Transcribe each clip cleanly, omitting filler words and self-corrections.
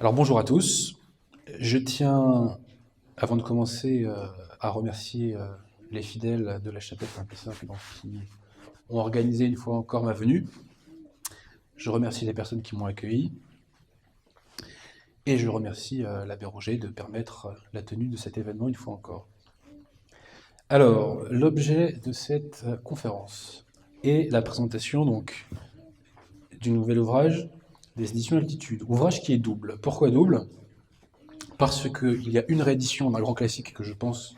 Alors bonjour à tous. Je tiens, avant de commencer, à remercier les fidèles de la chapelle Saint-Simple qui ont organisé une fois encore ma venue. Je remercie les personnes qui m'ont accueilli et je remercie l'abbé Roger de permettre la tenue de cet événement une fois encore. Alors, l'objet de cette conférence est la présentation donc du nouvel ouvrage des éditions Altitude. Ouvrage qui est double. Pourquoi double ? Parce qu'il y a une réédition d'un grand classique que je pense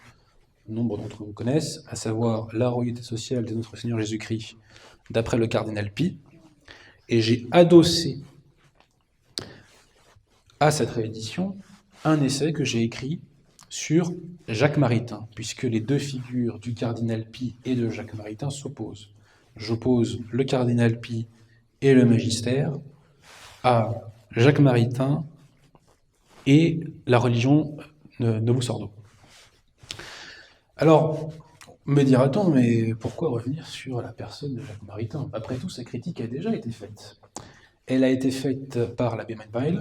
nombre d'entre vous connaissent, à savoir La royauté sociale de notre Seigneur Jésus-Christ, d'après le cardinal Pi, et j'ai adossé à cette réédition un essai que j'ai écrit sur Jacques Maritain, puisque les deux figures du cardinal Pi et de Jacques Maritain s'opposent. J'oppose le cardinal Pi et le magistère à Jacques Maritain et la religion Novus Ordo. Alors, me dira-t-on, mais pourquoi revenir sur la personne de Jacques Maritain ? Après tout, sa critique a déjà été faite. Elle a été faite par l'abbé Mannweil,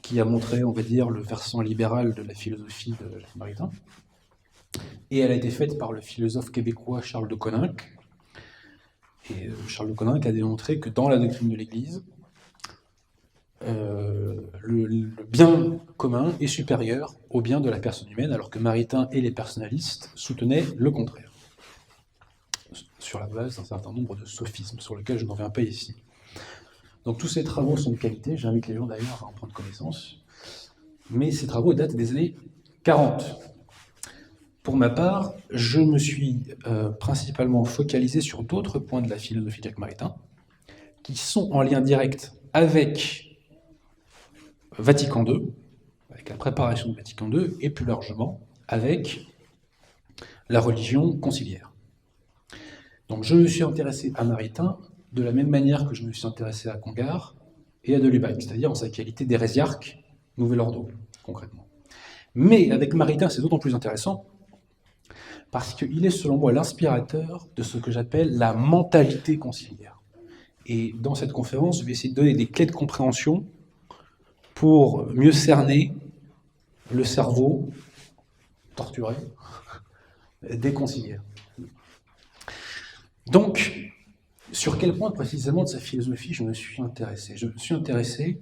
qui a montré, on va dire, le versant libéral de la philosophie de Jacques Maritain, et elle a été faite par le philosophe québécois Charles de Coninck. Et Charles de Coninck a démontré que dans la doctrine de l'Église, le bien commun est supérieur au bien de la personne humaine, alors que Maritain et les personnalistes soutenaient le contraire, sur la base d'un certain nombre de sophismes, sur lesquels je n'en reviens pas ici. Donc tous ces travaux sont de qualité, j'invite les gens d'ailleurs à en prendre connaissance, mais ces travaux datent des années 40. Pour ma part, je me suis principalement focalisé sur d'autres points de la philosophie de Jacques Maritain, qui sont en lien direct avec Vatican II, avec la préparation de Vatican II, et plus largement avec la religion conciliaire. Donc je me suis intéressé à Maritain de la même manière que je me suis intéressé à Congar et à de Lubac, c'est-à-dire en sa qualité d'hérésiarque Nouvel Ordo, concrètement. Mais avec Maritain, c'est d'autant plus intéressant parce qu'il est, selon moi, l'inspirateur de ce que j'appelle la mentalité conciliaire. Et dans cette conférence, je vais essayer de donner des clés de compréhension pour mieux cerner le cerveau torturé des conciliaires. Donc, sur quel point précisément de sa philosophie je me suis intéressé ? Je me suis intéressé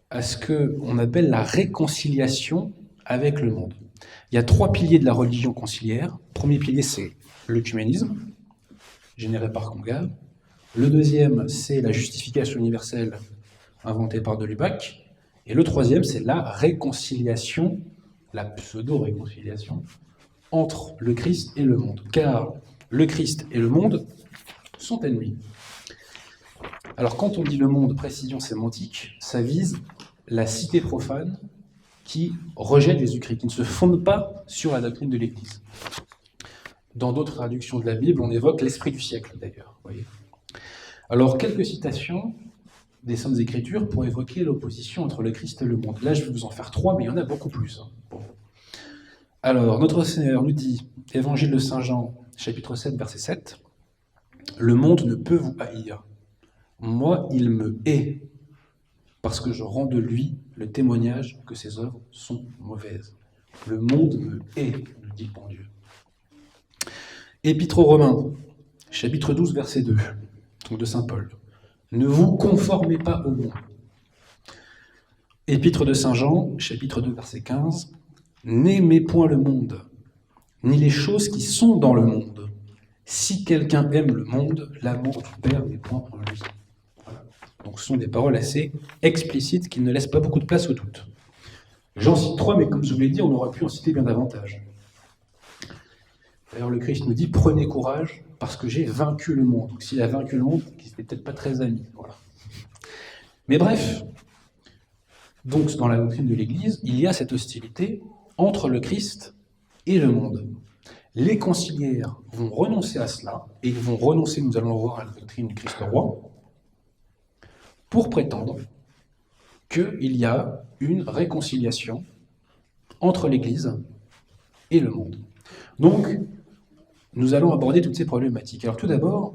à ce qu'on appelle la réconciliation avec le monde. Il y a trois piliers de la religion conciliaire. Le premier pilier, c'est l'œcuménisme, généré par Congar. Le deuxième, c'est la justification universelle, inventée par de Lubac. Et le troisième, c'est la réconciliation, la pseudo-réconciliation, entre le Christ et le monde. Car le Christ et le monde sont ennemis. Alors quand on dit le monde, précision sémantique, ça vise la cité profane qui rejette Jésus-Christ, qui ne se fonde pas sur la doctrine de l'Église. Dans d'autres traductions de la Bible, on évoque l'esprit du siècle, d'ailleurs. Voyez. Alors, quelques citations des Saintes Écritures pour évoquer l'opposition entre le Christ et le monde. Là, je vais vous en faire trois, mais il y en a beaucoup plus. Bon. Alors, notre Seigneur nous dit, Évangile de Saint Jean, chapitre 7, verset 7, « Le monde ne peut vous haïr. Moi, il me hait, parce que je rends de lui le témoignage que ses œuvres sont mauvaises. Le monde me hait, nous dit le bon Dieu. » Épître aux Romains, chapitre 12, verset 2, donc de Saint Paul. Ne vous conformez pas au monde. Épître de Saint Jean, chapitre 2, verset 15. N'aimez point le monde, ni les choses qui sont dans le monde. Si quelqu'un aime le monde, l'amour du Père n'est point en lui. Voilà. Donc ce sont des paroles assez explicites qui ne laissent pas beaucoup de place au doute. J'en cite trois, mais comme je vous l'ai dit, on aurait pu en citer bien davantage. D'ailleurs, le Christ nous dit, prenez courage, parce que j'ai vaincu le monde. Donc s'il a vaincu le monde, il n'était peut-être pas très ami. Voilà. Mais bref, donc dans la doctrine de l'Église, il y a cette hostilité entre le Christ et le monde. Les conciliaires vont renoncer à cela, et ils vont renoncer, nous allons le voir, à la doctrine du Christ roi, pour prétendre qu'il y a une réconciliation entre l'Église et le monde. Donc, nous allons aborder toutes ces problématiques. Alors tout d'abord,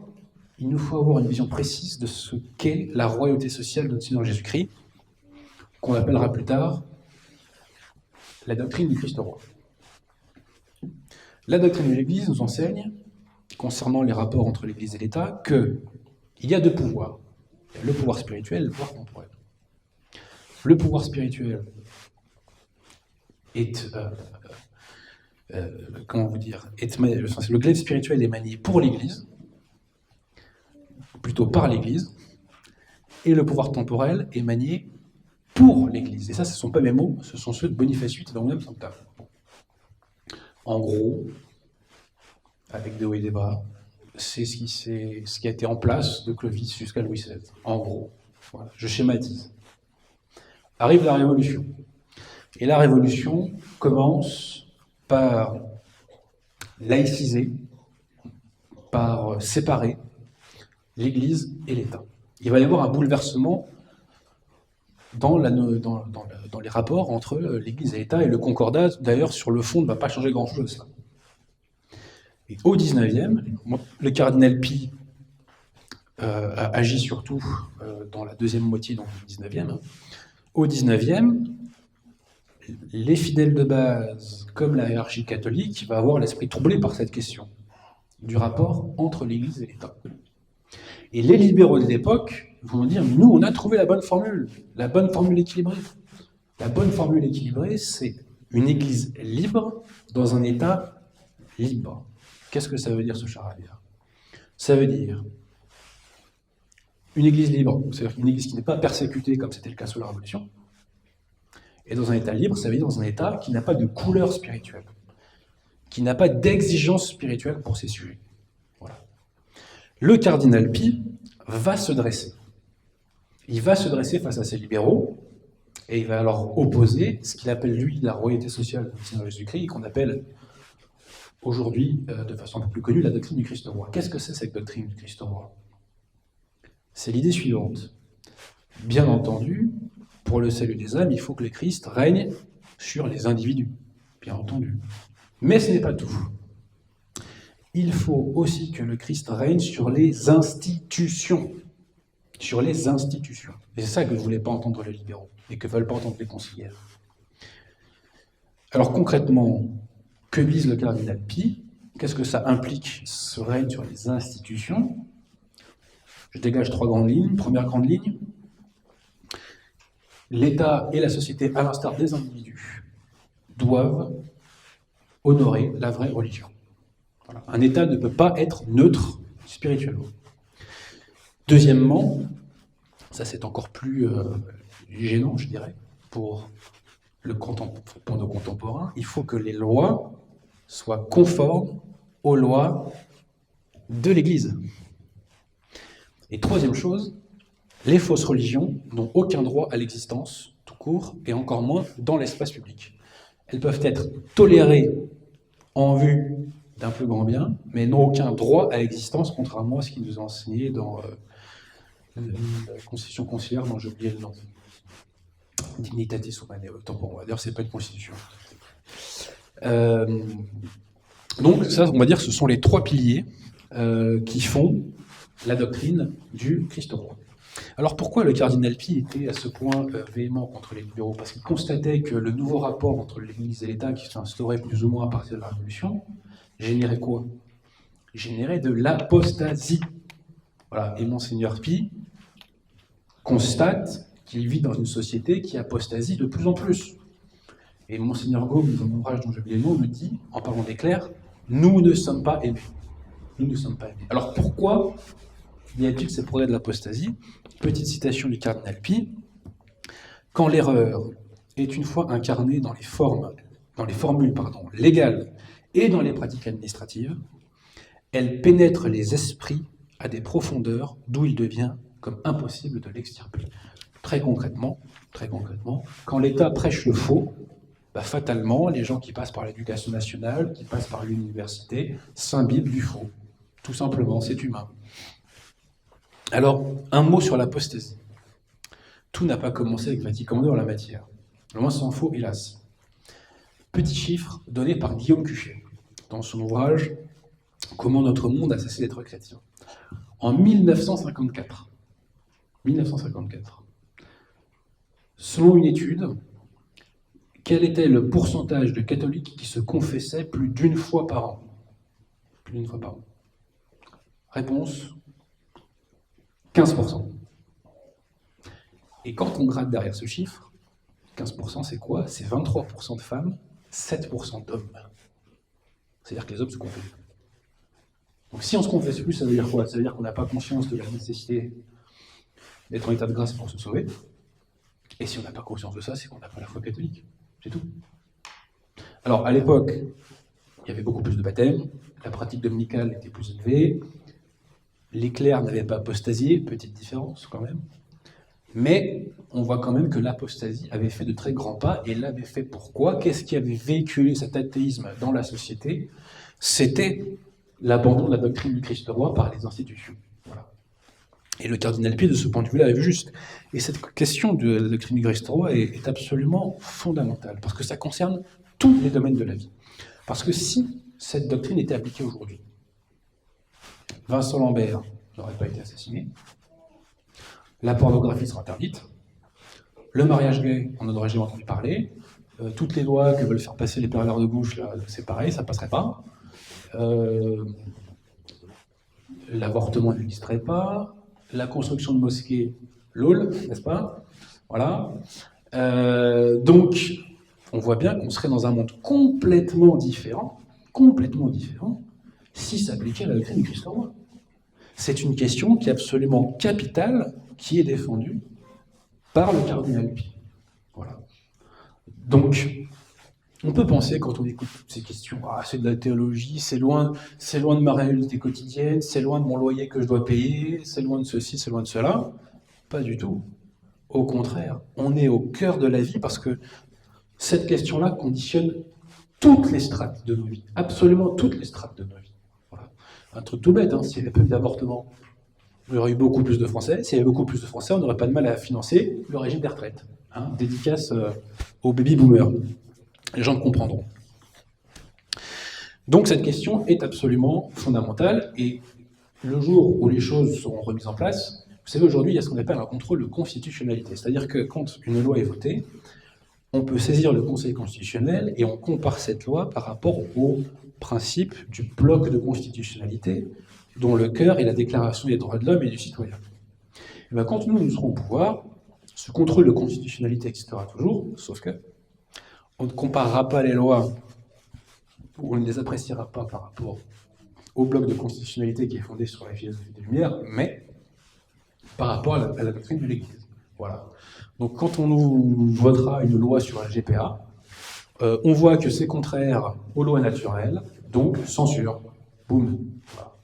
il nous faut avoir une vision précise de ce qu'est la royauté sociale de notre Seigneur Jésus-Christ, qu'on appellera plus tard la doctrine du Christ roi. La doctrine de l'Église nous enseigne, concernant les rapports entre l'Église et l'État, qu'il y a deux pouvoirs. Il y a le pouvoir spirituel et le pouvoir temporel. Le pouvoir spirituel est, le glaive spirituel est manié pour l'Église, plutôt par l'Église, et le pouvoir temporel est manié pour l'Église. Et ça, ce ne sont pas mes mots, ce sont ceux de Boniface VIII dans Volume Sanctam. En gros, avec des hauts et des bas, c'est ce qui a été en place de Clovis jusqu'à Louis XVI. En gros, voilà, je schématise. Arrive la Révolution. Et la Révolution commence par laïciser, par séparer l'Église et l'État. Il va y avoir un bouleversement dans les rapports entre l'Église et l'État, et le concordat, d'ailleurs, sur le fond, ne va pas changer grand-chose. Et au XIXe, le cardinal Pie a agi surtout dans la deuxième moitié donc, du XIXe. Au XIXe, les fidèles de base, comme la hiérarchie catholique, va avoir l'esprit troublé par cette question du rapport entre l'Église et l'État. Et les libéraux de l'époque vont dire, nous, on a trouvé la bonne formule équilibrée. La bonne formule équilibrée, c'est une Église libre dans un État libre. Qu'est-ce que ça veut dire, ce charabia? Ça veut dire une Église libre, c'est-à-dire une Église qui n'est pas persécutée, comme c'était le cas sous la Révolution, et dans un État libre, ça veut dire dans un État qui n'a pas de couleur spirituelle, qui n'a pas d'exigence spirituelle pour ses sujets. Voilà. Le cardinal Pie va se dresser. Il va se dresser face à ces libéraux, et il va alors opposer ce qu'il appelle, lui, la royauté sociale du Seigneur Jésus-Christ, qu'on appelle aujourd'hui, de façon un peu plus connue, la doctrine du Christ roi. Qu'est-ce que c'est cette doctrine du Christ roi? C'est l'idée suivante. Bien entendu, pour le salut des âmes, il faut que le Christ règne sur les individus, bien entendu. Mais ce n'est pas tout. Il faut aussi que le Christ règne sur les institutions. Sur les institutions. Et c'est ça que ne voulaient pas entendre les libéraux, et que ne veulent pas entendre les conciliaires. Alors concrètement, que vise le cardinal Pie? Qu'est-ce que ça implique, ce règne sur les institutions? Je dégage trois grandes lignes. Première grande ligne, l'État et la société, à l'instar des individus, doivent honorer la vraie religion. Voilà. Un État ne peut pas être neutre spirituellement. Deuxièmement, ça c'est encore plus gênant, je dirais, pour nos contemporains, il faut que les lois soient conformes aux lois de l'Église. Et troisième chose, les fausses religions n'ont aucun droit à l'existence, tout court, et encore moins dans l'espace public. Elles peuvent être tolérées en vue d'un plus grand bien, mais n'ont aucun droit à l'existence, contrairement à ce qui nous est enseigné dans la constitution conciliaire dont j'ai oublié le nom. Dignitatis Humanae, autant pour moi. D'ailleurs, c'est pas une constitution. Donc, ça, on va dire, ce sont les trois piliers qui font la doctrine du Christ roi. Alors, pourquoi le cardinal Pie était à ce point véhément contre les libéraux? Parce qu'il constatait que le nouveau rapport entre l'Église et l'État, qui s'est instauré plus ou moins à partir de la Révolution, générait quoi? Générait de l'apostasie. Voilà. Et Monseigneur Pie constate qu'il vit dans une société qui apostasie de plus en plus. Et Monseigneur Gaume, dans mon ouvrage dont j'ai oublié le nom, me dit, en parlant des clercs, nous ne sommes pas aimés. Nous ne sommes pas aimés. Alors pourquoi y a-t-il ces progrès de l'apostasie? Petite citation du cardinal Pie. Quand l'erreur est une fois incarnée dans les formules légales et dans les pratiques administratives, elle pénètre les esprits à des profondeurs d'où il devient comme impossible de l'extirper. Très concrètement, quand l'État prêche le faux, fatalement, les gens qui passent par l'éducation nationale, qui passent par l'université, s'imbibent du faux. Tout simplement, c'est humain. Alors, un mot sur l'apostasie. Tout n'a pas commencé avec Vatican II en la matière. Loin s'en faut, hélas. Petit chiffre donné par Guillaume Cuchet, dans son ouvrage « Comment notre monde a cessé d'être chrétien ». En 1954, Selon une étude, quel était le pourcentage de catholiques qui se confessaient plus d'une fois par an? Plus d'une fois par an. Réponse, 15%. Et quand on gratte derrière ce chiffre, 15% c'est quoi? C'est 23% de femmes, 7% d'hommes. C'est-à-dire que les hommes se confessent. Donc si on se confesse plus, ça veut dire quoi? Ça veut dire qu'on n'a pas conscience de la nécessité d'être en état de grâce pour se sauver. Et si on n'a pas conscience de ça, c'est qu'on n'a pas la foi catholique. C'est tout. Alors, à l'époque, il y avait beaucoup plus de baptêmes, la pratique dominicale était plus élevée, les clercs n'avaient pas apostasié, petite différence quand même, mais on voit quand même que l'apostasie avait fait de très grands pas, et l'avait fait pourquoi? Qu'est-ce qui avait véhiculé cet athéisme dans la société? C'était l'abandon de la doctrine du Christ roi par les institutions. Voilà. Et le cardinal Pie, de ce point de vue-là, avait vu juste. Et cette question de la doctrine du Christ roi est absolument fondamentale, parce que ça concerne tous les domaines de la vie. Parce que si cette doctrine était appliquée aujourd'hui, Vincent Lambert n'aurait pas été assassiné, la pornographie sera interdite, le mariage gay, on n'en aurait jamais entendu parler, toutes les lois que veulent faire passer les perleurs de gauche, là, c'est pareil, ça ne passerait pas. L'avortement n'existerait pas, la construction de mosquées, lol, n'est-ce pas? Voilà. Donc, on voit bien qu'on serait dans un monde complètement différent, si s'appliquait la doctrine du Christ roi. C'est une question qui est absolument capitale, qui est défendue par le cardinal Pie. Voilà. Donc, on peut penser, quand on écoute ces questions, ah, c'est de la théologie, c'est loin de ma réalité quotidienne, c'est loin de mon loyer que je dois payer, c'est loin de ceci, c'est loin de cela. Pas du tout. Au contraire, on est au cœur de la vie parce que cette question-là conditionne toutes les strates de nos vies, absolument toutes les strates de nos vies. Voilà. Un truc tout bête, hein, s'il n'y avait pas eu d'avortement, il y aurait eu beaucoup plus de Français. S'il y avait beaucoup plus de Français, on n'aurait pas de mal à financer le régime des retraites. Hein, dédicace aux baby-boomers. Les gens me comprendront. Donc cette question est absolument fondamentale, et le jour où les choses seront remises en place, vous savez, aujourd'hui, il y a ce qu'on appelle un contrôle de constitutionnalité. C'est-à-dire que quand une loi est votée, on peut saisir le Conseil constitutionnel et on compare cette loi par rapport au principe du bloc de constitutionnalité dont le cœur est la Déclaration des droits de l'homme et du citoyen. Et bien, quand nous serons au pouvoir, ce contrôle de constitutionnalité existera toujours, sauf que on ne comparera pas les lois, ou on ne les appréciera pas par rapport au bloc de constitutionnalité qui est fondé sur la philosophie des Lumières, mais par rapport à la doctrine de l'Église. Voilà. Donc quand on nous votera une loi sur la GPA, on voit que c'est contraire aux lois naturelles, donc censure. Boum. Voilà.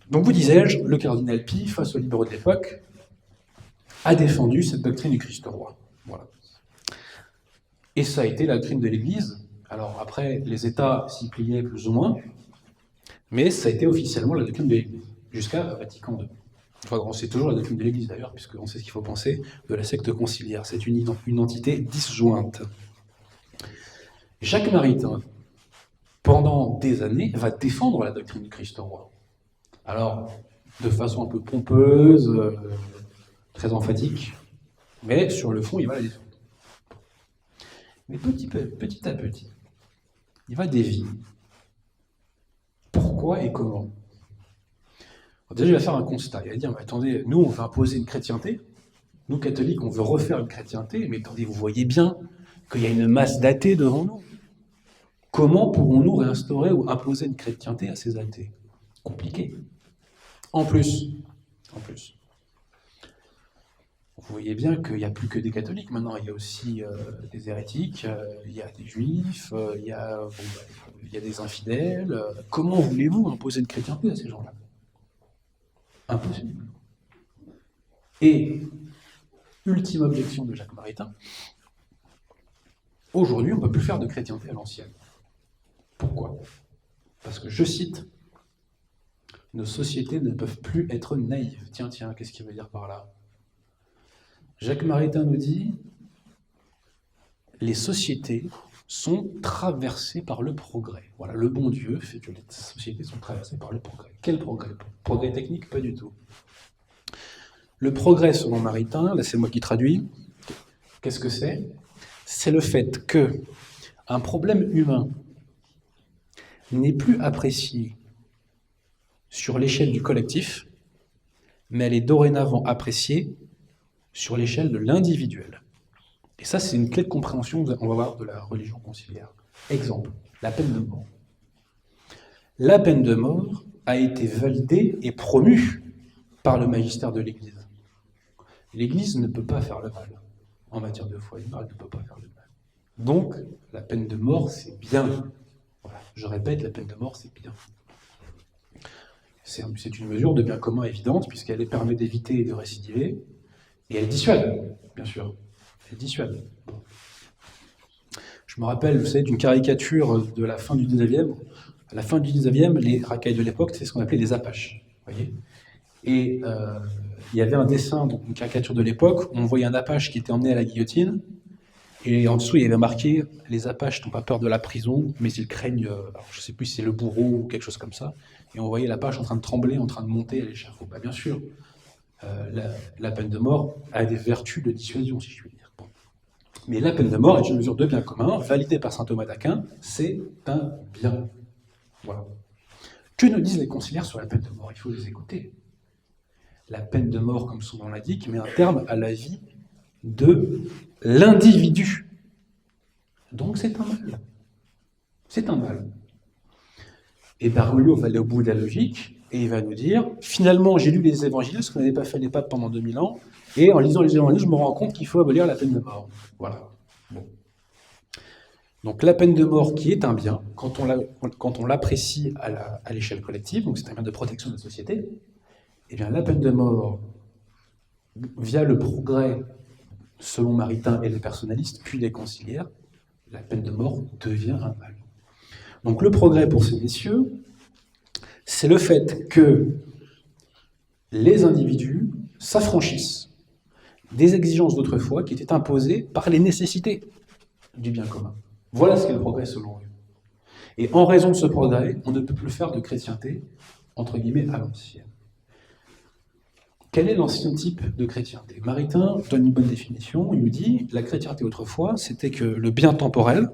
Donc vous disais-je, le cardinal Pie, face aux libéraux de l'époque, a défendu cette doctrine du Christ roi. Voilà. Et ça a été la doctrine de l'Église. Alors après, les États s'y pliaient plus ou moins, mais ça a été officiellement la doctrine de l'Église, jusqu'à Vatican II. Enfin, c'est toujours la doctrine de l'Église d'ailleurs, puisqu'on sait ce qu'il faut penser de la secte conciliaire. C'est une entité disjointe. Jacques Maritain, pendant des années, va défendre la doctrine du Christ roi. Alors, de façon un peu pompeuse, très emphatique, mais sur le fond, il va la défendre. Mais petit à petit, il va dévier. Pourquoi et comment? Alors déjà, il va faire un constat. Il va dire, mais attendez, nous, on veut imposer une chrétienté. Nous, catholiques, on veut refaire une chrétienté. Mais attendez, vous voyez bien qu'il y a une masse d'athées devant nous. Comment pourrons-nous réinstaurer ou imposer une chrétienté à ces athées? Compliqué. En plus, vous voyez bien qu'il n'y a plus que des catholiques maintenant, il y a aussi des hérétiques, il y a des juifs, il y a des infidèles. Comment voulez-vous imposer une chrétienté à ces gens-là? Impossible. Et, ultime objection de Jacques Maritain, aujourd'hui on ne peut plus faire de chrétienté à l'ancienne. Pourquoi? Parce que, je cite, nos sociétés ne peuvent plus être naïves. Tiens, qu'est-ce qu'il veut dire par là? Jacques Maritain nous dit « Les sociétés sont traversées par le progrès. » Voilà, le bon Dieu fait que les sociétés sont traversées par le progrès. Quel progrès? Progrès technique? Pas du tout. Le progrès, selon Maritain, là c'est moi qui traduis, qu'est-ce que c'est? C'est le fait que un problème humain n'est plus apprécié sur l'échelle du collectif, mais elle est dorénavant appréciée sur l'échelle de l'individuel. Et ça, c'est une clé de compréhension, on va voir, de la religion conciliaire. Exemple, la peine de mort. La peine de mort a été validée et promue par le magistère de l'Église. L'Église ne peut pas faire le mal. En matière de foi, elle ne peut pas faire le mal. Donc, la peine de mort, c'est bien. Voilà. Je répète, la peine de mort, c'est bien. C'est une mesure de bien commun évidente, puisqu'elle permet d'éviter et de récidiver, et elle dissuade, bien sûr. Elle dissuade. Je me rappelle, vous savez, d'une caricature de la fin du 19e. À la fin du 19e, les racailles de l'époque, c'est ce qu'on appelait des apaches. Voyez, et il y avait un dessin, donc une caricature de l'époque, où on voyait un apache qui était emmené à la guillotine, et en dessous, il y avait marqué « Les apaches n'ont pas peur de la prison, mais ils craignent, alors, je ne sais plus si c'est le bourreau ou quelque chose comme ça ». Et on voyait l'apache en train de trembler, en train de monter à l'échafaud. Bah, bien sûr, la peine de mort a des vertus de dissuasion, si je puis dire. Bon. Mais la peine de mort est une mesure de bien commun, validée par saint Thomas d'Aquin, c'est un bien. Voilà. Que nous disent les conciliaires sur la peine de mort? Il faut les écouter. La peine de mort, comme son nom l'indique, met un terme à la vie de l'individu. Donc c'est un mal. C'est un mal. Et Bergoglio va aller au bout de la logique, et il va nous dire, finalement, j'ai lu les évangiles, ce qu'on n'avait pas fait les papes pendant 2000 ans, et en lisant les évangiles, je me rends compte qu'il faut abolir la peine de mort. Voilà. Bon. Donc la peine de mort qui est un bien, quand on l'apprécie à l'échelle collective, donc c'est un bien de protection de la société, eh bien la peine de mort, via le progrès, selon Maritain et les personnalistes, puis les conciliaires, la peine de mort devient un mal. Donc le progrès pour ces messieurs, c'est le fait que les individus s'affranchissent des exigences d'autrefois qui étaient imposées par les nécessités du bien commun. Voilà ce qu'est le progrès selon eux. Et en raison de ce progrès, on ne peut plus faire de chrétienté, entre guillemets, à l'ancienne. Quel est l'ancien type de chrétienté? Maritain donne une bonne définition, il nous dit la chrétienté autrefois, c'était que le bien temporel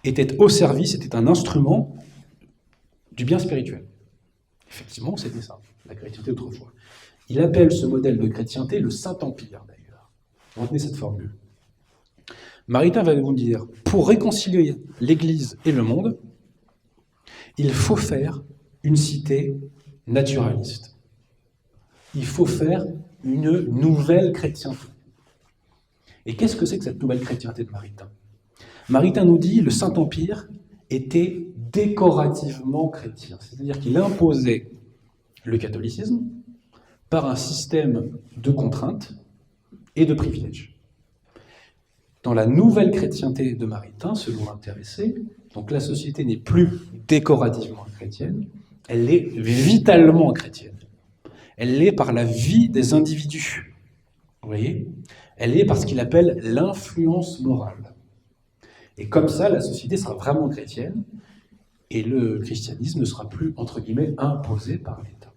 était au service, était un instrument du bien spirituel. Effectivement, c'était ça, la chrétienté autrefois. Il appelle ce modèle de chrétienté le Saint-Empire, d'ailleurs. Retenez cette formule. Maritain va vous dire, pour réconcilier l'Église et le monde, il faut faire une cité naturaliste. Il faut faire une nouvelle chrétienté. Et qu'est-ce que c'est que cette nouvelle chrétienté de Maritain? Maritain nous dit, le Saint-Empire était décorativement chrétien, c'est-à-dire qu'il imposait le catholicisme par un système de contraintes et de privilèges. Dans la nouvelle chrétienté de Maritain, selon l'intéressé, donc la société n'est plus décorativement chrétienne, elle est vitalement chrétienne. Elle l'est par la vie des individus. Vous voyez? Elle l'est par ce qu'il appelle l'influence morale. Et comme ça, la société sera vraiment chrétienne, et le christianisme ne sera plus, entre guillemets, imposé par l'État.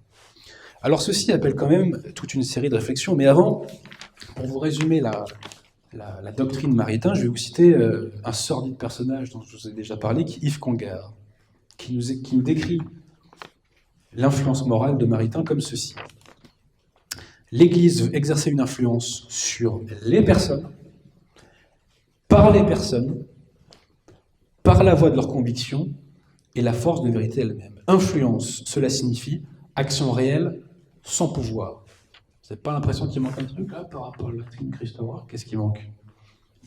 Alors ceci appelle quand même toute une série de réflexions, mais avant, pour vous résumer la doctrine Maritain, je vais vous citer un sordide personnage dont je vous ai déjà parlé, qui est Yves Congar, qui nous décrit l'influence morale de Maritain comme ceci. L'Église veut exercer une influence sur les personnes, par la voie de leurs convictions et la force de vérité elle-même. Influence, cela signifie action réelle sans pouvoir. Vous n'avez pas l'impression qu'il manque un truc là par rapport à la doctrine christ-roi? Qu'est-ce qui manque?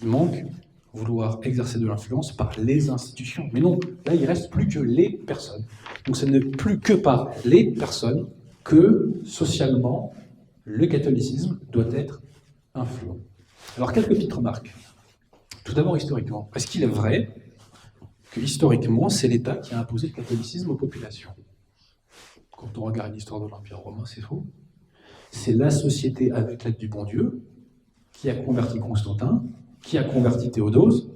Il manque vouloir exercer de l'influence par les institutions. Mais non, là il ne reste plus que les personnes. Donc ce n'est plus que par les personnes que socialement le catholicisme doit être influent. Alors quelques petites remarques. Tout d'abord historiquement. Est-ce qu'il est vrai que historiquement c'est l'État qui a imposé le catholicisme aux populations? Quand on regarde l'histoire de l'Empire romain, c'est faux. C'est la société, avec l'aide du bon Dieu, qui a converti Constantin, qui a converti Théodose,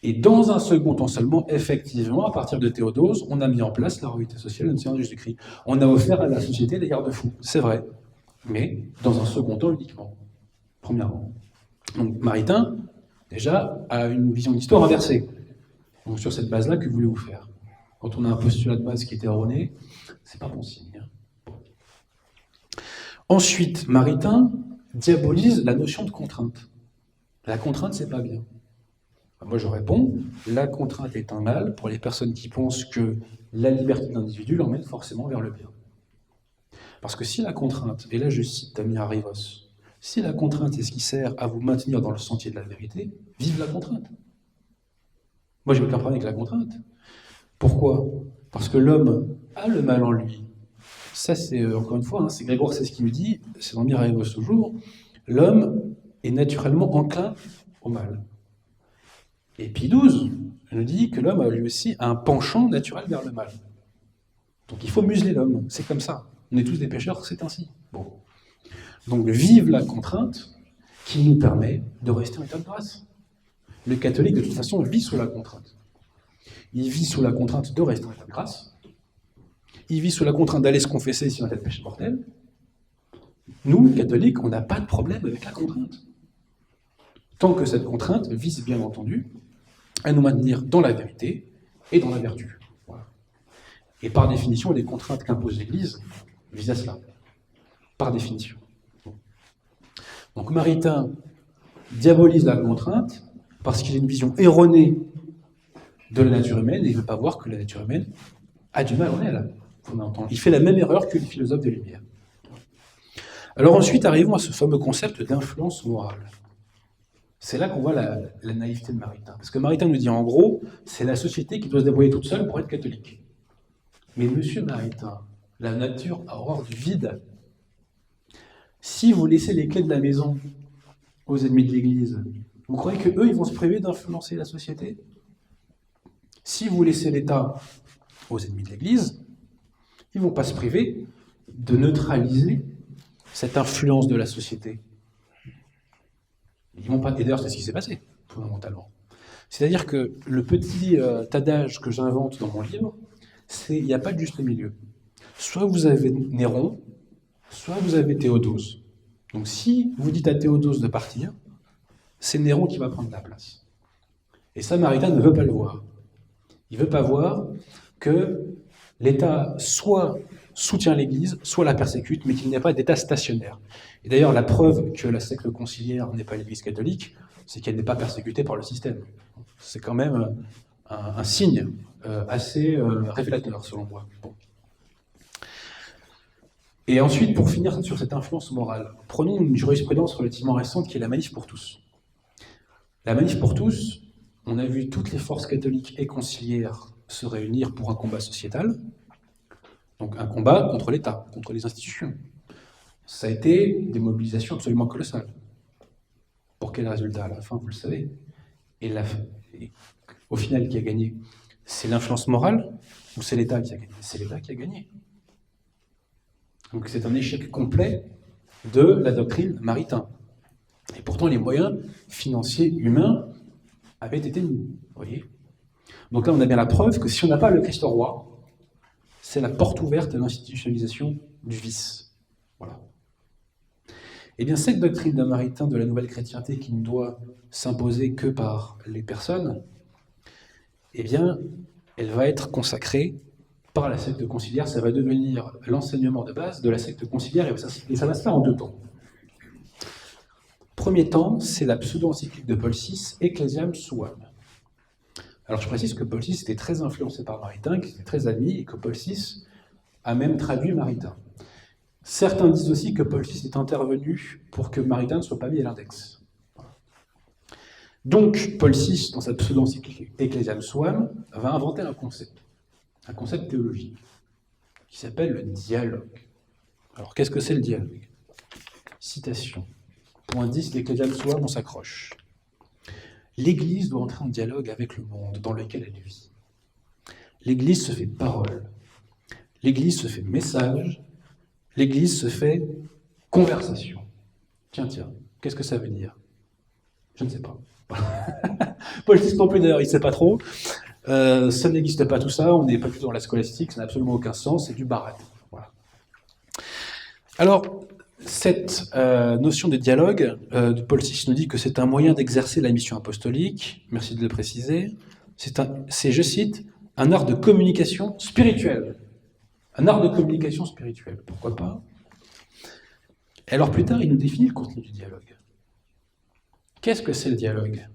et dans un second temps seulement, effectivement, à partir de Théodose, on a mis en place la royauté sociale de notre Seigneur Jésus-Christ. On a offert à la société des garde-fous, c'est vrai. mais dans un second temps uniquement, premièrement. Donc Maritain, déjà, a une vision de l'histoire inversée. Donc sur cette base-là, que voulez-vous faire? Quand on a un postulat de base qui est erroné, c'est pas bon signe. Ensuite, Maritain diabolise la notion de contrainte. La contrainte, c'est pas bien. Moi, je réponds, la contrainte est un mal pour les personnes qui pensent que la liberté de l'individu l'emmène forcément vers le bien. Parce que si la contrainte, et là je cite Tamir Rivos, si la contrainte est ce qui sert à vous maintenir dans le sentier de la vérité, vive la contrainte. Moi, j'ai aucun problème avec la contrainte. Pourquoi? Parce que l'homme a le mal en lui. Ça, c'est, encore une fois, hein, c'est Grégoire, c'est ce qu'il nous dit, c'est dans Tamir Rivos toujours, l'homme est naturellement enclin au mal. Et Pie XII nous dit que l'homme a lui aussi un penchant naturel vers le mal. Donc il faut museler l'homme, c'est comme ça. On est tous des pécheurs, c'est ainsi. Bon. Donc vive la contrainte qui nous permet de rester en état de grâce. Le catholique, de toute façon, vit sous la contrainte. Il vit sous la contrainte de rester en état de grâce. Il vit sous la contrainte d'aller se confesser si on a fait de péché mortel. Nous, catholiques, on n'a pas de problème avec la contrainte. Tant que cette contrainte vise, bien entendu, à nous maintenir dans la vérité et dans la vertu. Voilà. Et par définition, les contraintes qu'impose l'Église visent à cela. Par définition. Donc Maritain diabolise la contrainte parce qu'il a une vision erronée de la nature humaine et il ne veut pas voir que la nature humaine a du mal en elle. Il fait la même erreur que les philosophes des Lumières. Alors ensuite, arrivons à ce fameux concept d'influence morale. C'est là qu'on voit la naïveté de Maritain. Parce que Maritain nous dit en gros, c'est la société qui doit se débrouiller toute seule pour être catholique. Mais monsieur Maritain, la nature a horreur du vide. Si vous laissez les clés de la maison aux ennemis de l'Église, vous croyez qu'eux, ils vont se priver d'influencer la société? Si vous laissez l'État aux ennemis de l'Église, ils ne vont pas se priver de neutraliser cette influence de la société. Ils vont pas. Et d'ailleurs, c'est ce qui s'est passé, fondamentalement. C'est-à-dire que le petit adage que j'invente dans mon livre, c'est il n'y a pas de juste milieu. Soit vous avez Néron, soit vous avez Théodose. Donc si vous dites à Théodose de partir, c'est Néron qui va prendre la place. Et ça, Maritain ne veut pas le voir. Il ne veut pas voir que l'État soit soutient l'Église, soit la persécute, mais qu'il n'y a pas d'État stationnaire. Et d'ailleurs, la preuve que la secte conciliaire n'est pas l'Église catholique, c'est qu'elle n'est pas persécutée par le système. C'est quand même un signe assez révélateur, selon moi. Bon. Et ensuite, pour finir sur cette influence morale, prenons une jurisprudence relativement récente qui est la manif pour tous. La manif pour tous, on a vu toutes les forces catholiques et conciliaires se réunir pour un combat sociétal, donc un combat contre l'État, contre les institutions. Ça a été des mobilisations absolument colossales. Pour quel résultat? À la fin, vous le savez. Et au final, qui a gagné? C'est l'influence morale ou c'est l'État qui a gagné? C'est l'État qui a gagné. Donc c'est un échec complet de la doctrine Maritain. Et pourtant, les moyens financiers, humains, avaient été mis. Vous voyez? Donc là, on a bien la preuve que si on n'a pas le Christ roi, c'est la porte ouverte à l'institutionnalisation du vice. Voilà. Eh bien, cette doctrine de Maritain de la nouvelle chrétienté qui ne doit s'imposer que par les personnes, eh bien, elle va être consacrée par la secte conciliaire. Ça va devenir l'enseignement de base de la secte conciliaire et ça va se faire en 2 temps. Premier temps, c'est la pseudo-encyclique de Paul VI, Ecclesiam Suam. Alors je précise que Paul VI était très influencé par Maritain, qui était très ami, et que Paul VI a même traduit Maritain. Certains disent aussi que Paul VI est intervenu pour que Maritain ne soit pas mis à l'index. Donc Paul VI, dans sa pseudo-encyclique Ecclesiam Suam, va inventer un concept théologique, qui s'appelle le dialogue. Alors qu'est-ce que c'est le dialogue? Citation. Point 10 d'Ecclesiam Suam, on s'accroche. L'Église doit entrer en dialogue avec le monde dans lequel elle vit. L'Église se fait parole. L'Église se fait message. L'Église se fait conversation. Tiens, qu'est-ce que ça veut dire? Je ne sais pas. Paul VI non plus d'ailleurs, il ne sait pas trop. Ça n'existe pas tout ça, on n'est pas du tout dans la scolastique, ça n'a absolument aucun sens, c'est du baratin. Voilà. Alors, Cette notion de dialogue, de Paul VI nous dit que c'est un moyen d'exercer la mission apostolique, merci de le préciser, c'est, je cite, un art de communication spirituelle. Un art de communication spirituelle, pourquoi pas? Et alors plus tard, il nous définit le contenu du dialogue. Qu'est-ce que c'est le dialogue?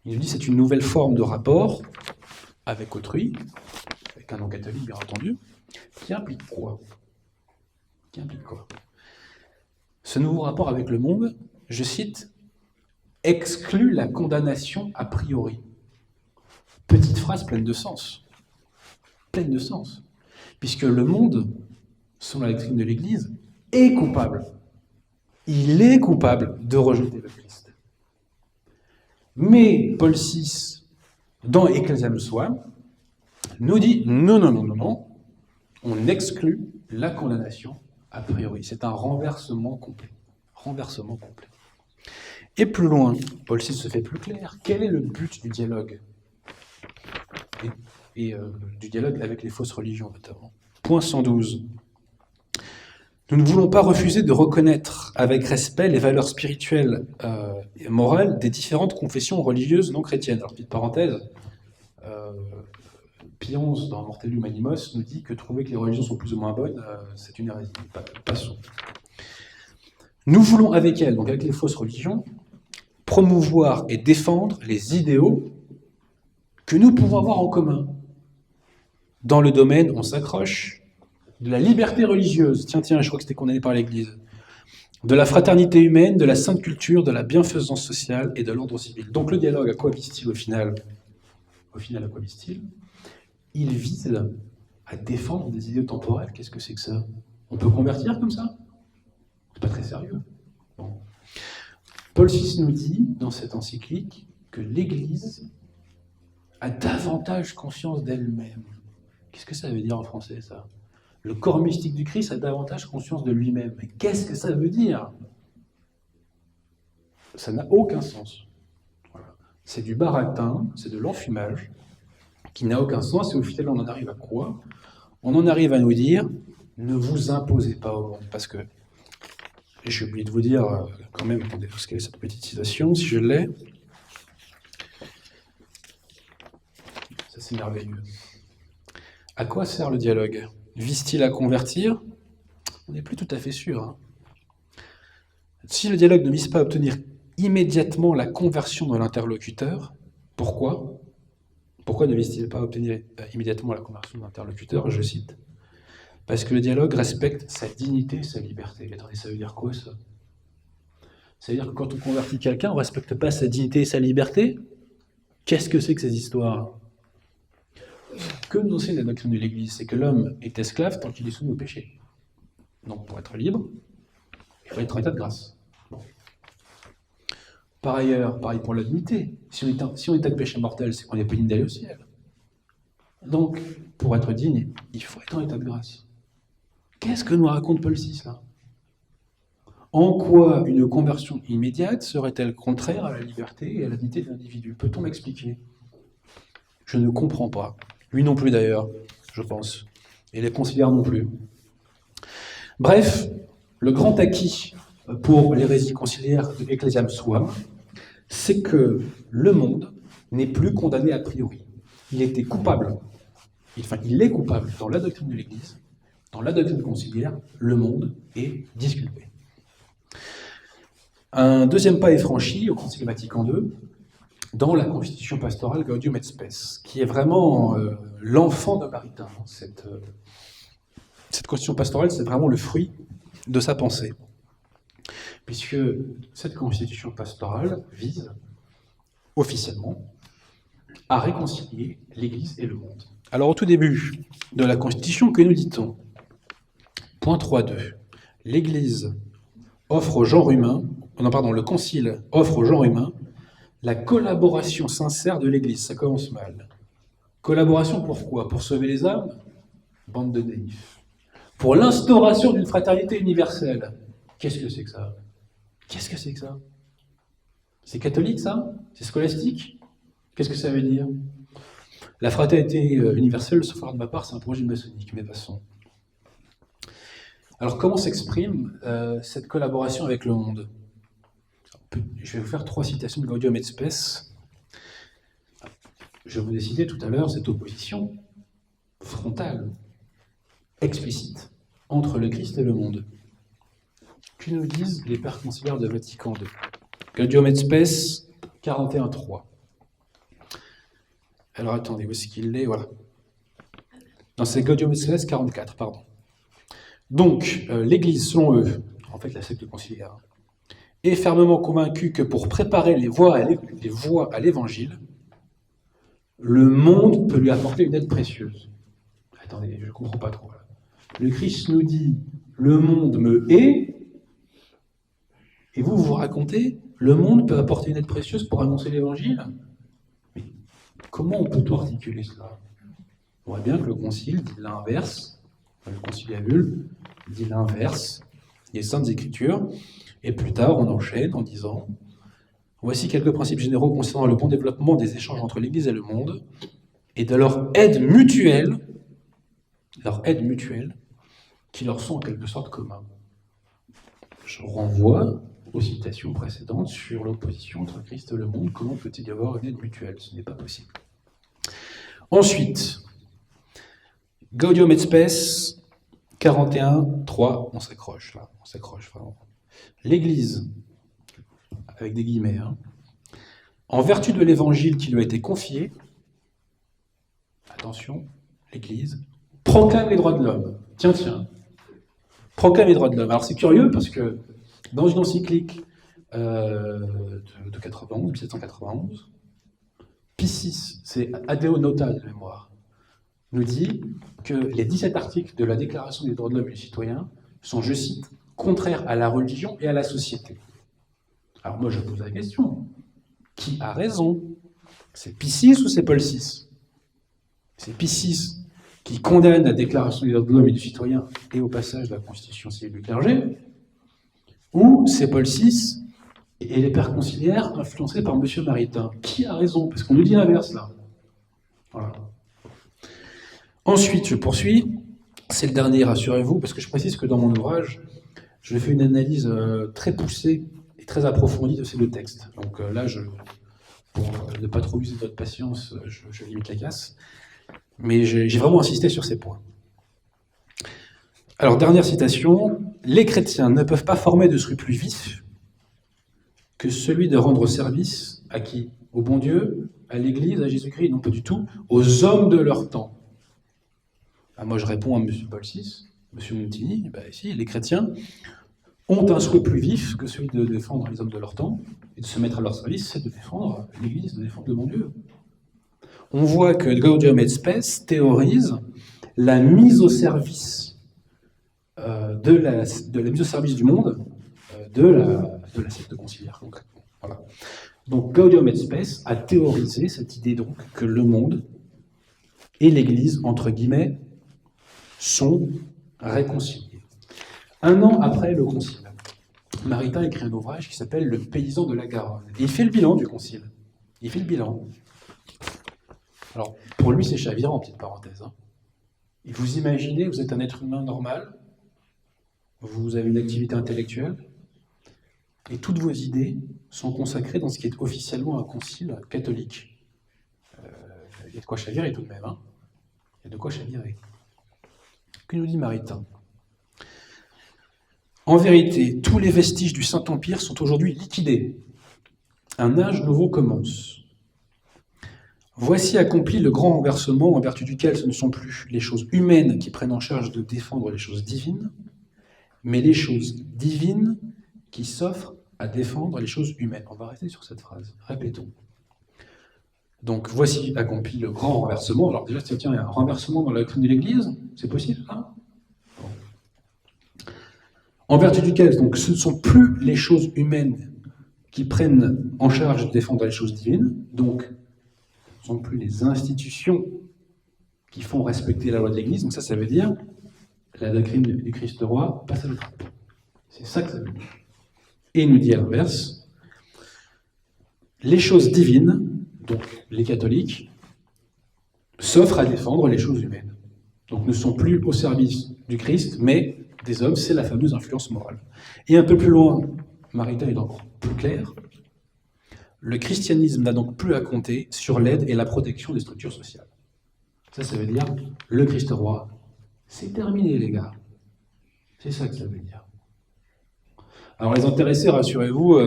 Il nous dit que c'est une nouvelle forme de rapport avec autrui, avec un non catholique bien entendu, qui implique quoi? Qui implique quoi? Ce nouveau rapport avec le monde, je cite, exclut la condamnation a priori. Petite phrase pleine de sens. Pleine de sens. Puisque le monde, selon la doctrine de l'Église, est coupable. Il est coupable de rejeter le Christ. Mais Paul VI, dans Ecclesiam Suam, nous dit non, non, non, non, non, on exclut la condamnation a priori. C'est un renversement complet. Renversement complet. Et plus loin, Paul VI se fait plus clair. Quel est le but du dialogue? Et du dialogue avec les fausses religions, notamment. Point 112. Nous ne voulons pas refuser de reconnaître avec respect les valeurs spirituelles et morales des différentes confessions religieuses non chrétiennes. Alors, petite parenthèse, Pion, dans Mortellum Animos, nous dit que trouver que les religions sont plus ou moins bonnes, c'est une hérésie. Passons. Nous voulons avec elles, donc avec les fausses religions, promouvoir et défendre les idéaux que nous pouvons avoir en commun. Dans le domaine, on s'accroche, de la liberté religieuse, tiens, je crois que c'était condamné par l'Église, de la fraternité humaine, de la sainte culture, de la bienfaisance sociale et de l'ordre civil. Donc le dialogue, à quoi vise-t-il au final? Au final, à quoi vise-t-il? Il vise à défendre des idéaux temporels. Qu'est-ce que c'est que ça? On peut convertir comme ça? C'est pas très sérieux. Bon. Paul VI nous dit, dans cette encyclique, que l'Église a davantage conscience d'elle-même. Qu'est-ce que ça veut dire en français, ça? Le corps mystique du Christ a davantage conscience de lui-même. Mais qu'est-ce que ça veut dire? Ça n'a aucun sens. Voilà. C'est du baratin, c'est de l'enfumage, qui n'a aucun sens, et au final, on en arrive à quoi? On en arrive à nous dire, ne vous imposez pas au monde, parce que, et j'ai oublié de vous dire, quand même, attendez, parce qu'il y a cette petite citation, si je l'ai, ça c'est merveilleux. À quoi sert le dialogue? Vise-t-il à convertir? On n'est plus tout à fait sûr. Hein. Si le dialogue ne vise pas à obtenir immédiatement la conversion de l'interlocuteur, pourquoi? Pourquoi ne vise-t-il pas à obtenir immédiatement la conversion de l'interlocuteur? Je cite. Parce que le dialogue respecte sa dignité et sa liberté. Attendez, ça veut dire quoi, ça? Ça veut dire que quand on convertit quelqu'un, on ne respecte pas sa dignité et sa liberté? Qu'est-ce que c'est que ces histoires? Que nous enseigne la doctrine de l'Église, c'est que l'homme est esclave tant qu'il est soumis au péché. Donc pour être libre, il faut être en état de grâce. Bon. Par ailleurs, pareil pour la dignité. Si on est en état de péché mortel, c'est qu'on n'est pas digne d'aller au ciel. Donc, pour être digne, il faut être en état de grâce. Qu'est-ce que nous raconte Paul VI, là? En quoi une conversion immédiate serait-elle contraire à la liberté et à la dignité de l'individu? Peut-on m'expliquer? Je ne comprends pas. Lui non plus d'ailleurs, je pense. Et les conciliaires non plus. Bref, le grand acquis pour l'hérésie conciliaire de Ecclesiam Suam, c'est que le monde n'est plus condamné a priori. Il était coupable. Il est coupable dans la doctrine de l'Église, dans la doctrine conciliaire, le monde est disculpé. Un deuxième pas est franchi au Concile Vatican II, dans la constitution pastorale Gaudium et Spes, qui est vraiment l'enfant de Maritain. Cette constitution pastorale, c'est vraiment le fruit de sa pensée. Puisque cette constitution pastorale vise officiellement à réconcilier l'Église et le monde. Alors au tout début de la constitution, que nous dit-on? Point 3.2. L'Église offre au genre humain, le Concile offre au genre humain la collaboration sincère de l'Église. Ça commence mal. Collaboration pourquoi? Pour sauver les âmes? Bande de naïfs. Pour l'instauration d'une fraternité universelle. Qu'est-ce que c'est que ça? Qu'est-ce que c'est que ça? C'est catholique, ça? C'est scolastique? Qu'est-ce que ça veut dire? La fraternité universelle, sauf de ma part, c'est un projet maçonnique, mais passons. Alors, comment s'exprime cette collaboration avec le monde? Je vais vous faire 3 citations de Gaudium et de Spes. Je vous ai cité tout à l'heure cette opposition frontale, explicite, entre le Christ et le monde. Que nous disent les pères conciliaires de Vatican II? Gaudium et Spes, 41.3. Alors attendez, où est-ce qu'il est? Voilà. Non, c'est Gaudium et Spes, 44, pardon. Donc, l'Église, selon eux, en fait la secte conciliaire, est fermement convaincue que pour préparer les voies à l'Évangile, le monde peut lui apporter une aide précieuse. Attendez, je ne comprends pas trop. Là. Le Christ nous dit « le monde me hait », et vous racontez « le monde peut apporter une aide précieuse pour annoncer l'Évangile ». Mais comment on peut tout articuler cela? On voit bien que le Concile dit l'inverse, le conciliabule dit l'inverse des Saintes Écritures, et plus tard on enchaîne en disant « Voici quelques principes généraux concernant le bon développement des échanges entre l'Église et le monde, et de leur aide mutuelle qui leur sont en quelque sorte communs. » Je renvoie aux citations précédentes sur l'opposition entre Christ et le monde. Comment peut-il y avoir une aide mutuelle? Ce n'est pas possible. Ensuite, Gaudium et Spes, 41.3, on s'accroche là, on s'accroche vraiment. L'Église, avec des guillemets, en vertu de l'évangile qui lui a été confié, attention, l'Église, proclame les droits de l'homme. Tiens, proclame les droits de l'homme. Alors c'est curieux parce que dans une encyclique de 91, 1791, Pie VI, c'est Adeo Nota de mémoire, nous dit que les 17 articles de la Déclaration des droits de l'homme et du citoyen sont, je cite, contraires à la religion et à la société. Alors moi je pose la question, qui a raison? C'est Pie VI ou c'est Paul VI? C'est Pie VI qui condamne la Déclaration des droits de l'homme et du citoyen et au passage de la Constitution civile du clergé, ou c'est Paul VI et les pères conciliaires influencés par M. Maritain? Qui a raison? Parce qu'on nous dit l'inverse là. Voilà. Ensuite, je poursuis. C'est le dernier, rassurez-vous, parce que je précise que dans mon ouvrage, je fais une analyse très poussée et très approfondie de ces deux textes. Donc là, pour ne pas trop user de votre patience, je limite la casse. Mais j'ai vraiment insisté sur ces points. Alors, dernière citation. « Les chrétiens ne peuvent pas former de scrupule vif que celui de rendre service à qui? Au bon Dieu, à l'Église, à Jésus-Christ? Non, pas du tout. Aux hommes de leur temps. » Ah, moi, je réponds à M. Paul VI, M. Montini, si, les chrétiens ont un scrupule vif que celui de défendre les hommes de leur temps, et de se mettre à leur service, c'est de défendre l'Église, de défendre le bon Dieu. On voit que Gaudium et Spes théorise la mise au service de la mise au service du monde de la secte conciliaire, concrètement. Voilà. Donc Gaudium et Spes a théorisé cette idée donc que le monde et l'Église, entre guillemets, sont réconciliés. Un an après le concile, Maritain écrit un ouvrage qui s'appelle « Le paysan de la Garonne ». Et il fait le bilan du concile. Il fait le bilan. Alors, pour lui, c'est chavirant, petite parenthèse. Et vous imaginez, vous êtes un être humain normal, vous avez une activité intellectuelle, et toutes vos idées sont consacrées dans ce qui est officiellement un concile catholique. Il y a de quoi chavirer tout de même. Il y a de quoi chavirer. Que nous dit Maritain? En vérité, tous les vestiges du Saint-Empire sont aujourd'hui liquidés. Un âge nouveau commence. Voici accompli le grand renversement en vertu duquel ce ne sont plus les choses humaines qui prennent en charge de défendre les choses divines, mais les choses divines qui s'offrent à défendre les choses humaines. On va rester sur cette phrase. Répétons. Donc, voici accompli le grand renversement. Alors déjà, tiens, il y a un renversement dans la doctrine de l'Église. C'est possible, ça? En vertu duquel, donc, ce ne sont plus les choses humaines qui prennent en charge de défendre les choses divines, donc, ce ne sont plus les institutions qui font respecter la loi de l'Église. Donc ça veut dire la doctrine du Christ roi passe à la trappe. C'est ça que ça veut dire. Et il nous dit à l'inverse, les choses divines, donc les catholiques, s'offrent à défendre les choses humaines. Donc ne sont plus au service du Christ, mais des hommes, c'est la fameuse influence morale. Et un peu plus loin, Maritain est encore plus clair. Le christianisme n'a donc plus à compter sur l'aide et la protection des structures sociales. Ça veut dire, le Christ roi, c'est terminé les gars. C'est ça que ça veut dire. Alors les intéressés, rassurez-vous,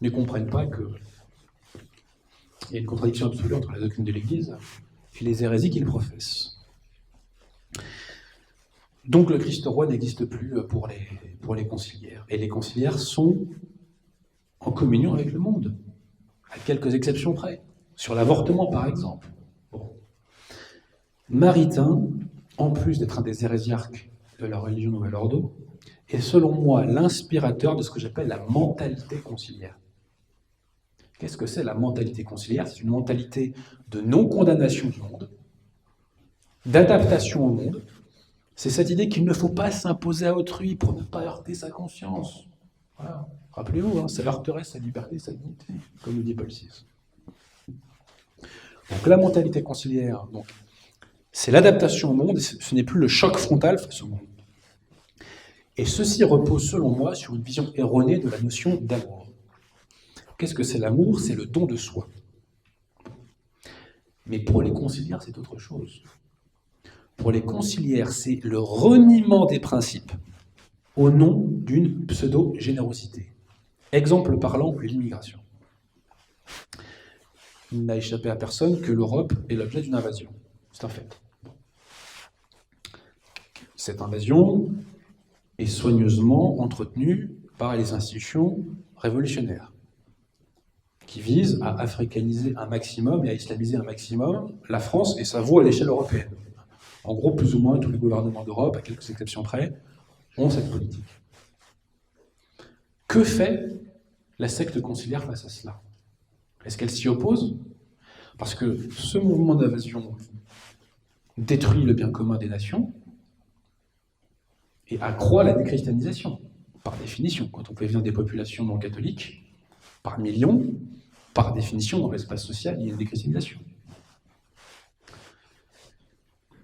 ne comprennent pas qu'il y a une contradiction absolue entre la doctrine de l'Église et les hérésies qu'ils professent. Donc le Christ roi n'existe plus pour les conciliaires. Et les conciliaires sont en communion avec le monde, à quelques exceptions près. Sur l'avortement, par exemple. Bon. Maritain, en plus d'être un des hérésiarques de la religion Nouvel Ordo, est selon moi l'inspirateur de ce que j'appelle la mentalité conciliaire. Qu'est-ce que c'est la mentalité conciliaire? C'est une mentalité de non-condamnation du monde, d'adaptation au monde. C'est cette idée qu'il ne faut pas s'imposer à autrui pour ne pas heurter sa conscience. Voilà. Rappelez-vous, ça heurterait sa liberté et sa dignité, comme le dit Paul VI. Donc la mentalité conciliaire, c'est l'adaptation au monde, et ce n'est plus le choc frontal face au monde. Et ceci repose, selon moi, sur une vision erronée de la notion d'amour. Qu'est-ce que c'est l'amour? C'est le don de soi. Mais pour les conciliaires, c'est autre chose. Pour les conciliaires, c'est le reniement des principes au nom d'une pseudo-générosité. Exemple parlant, l'immigration. Il n'a échappé à personne que l'Europe est l'objet d'une invasion. C'est un fait. Cette invasion est soigneusement entretenue par les institutions révolutionnaires, qui visent à africaniser un maximum et à islamiser un maximum la France et sa voix à l'échelle européenne. En gros, plus ou moins tous les gouvernements d'Europe, à quelques exceptions près, ont cette politique. Que fait la secte conciliaire face à cela? Est-ce qu'elle s'y oppose? Parce que ce mouvement d'invasion détruit le bien commun des nations et accroît la déchristianisation, par définition. Quand on prévient des populations non catholiques, par millions, par définition, dans l'espace social, il y a une déchristianisation.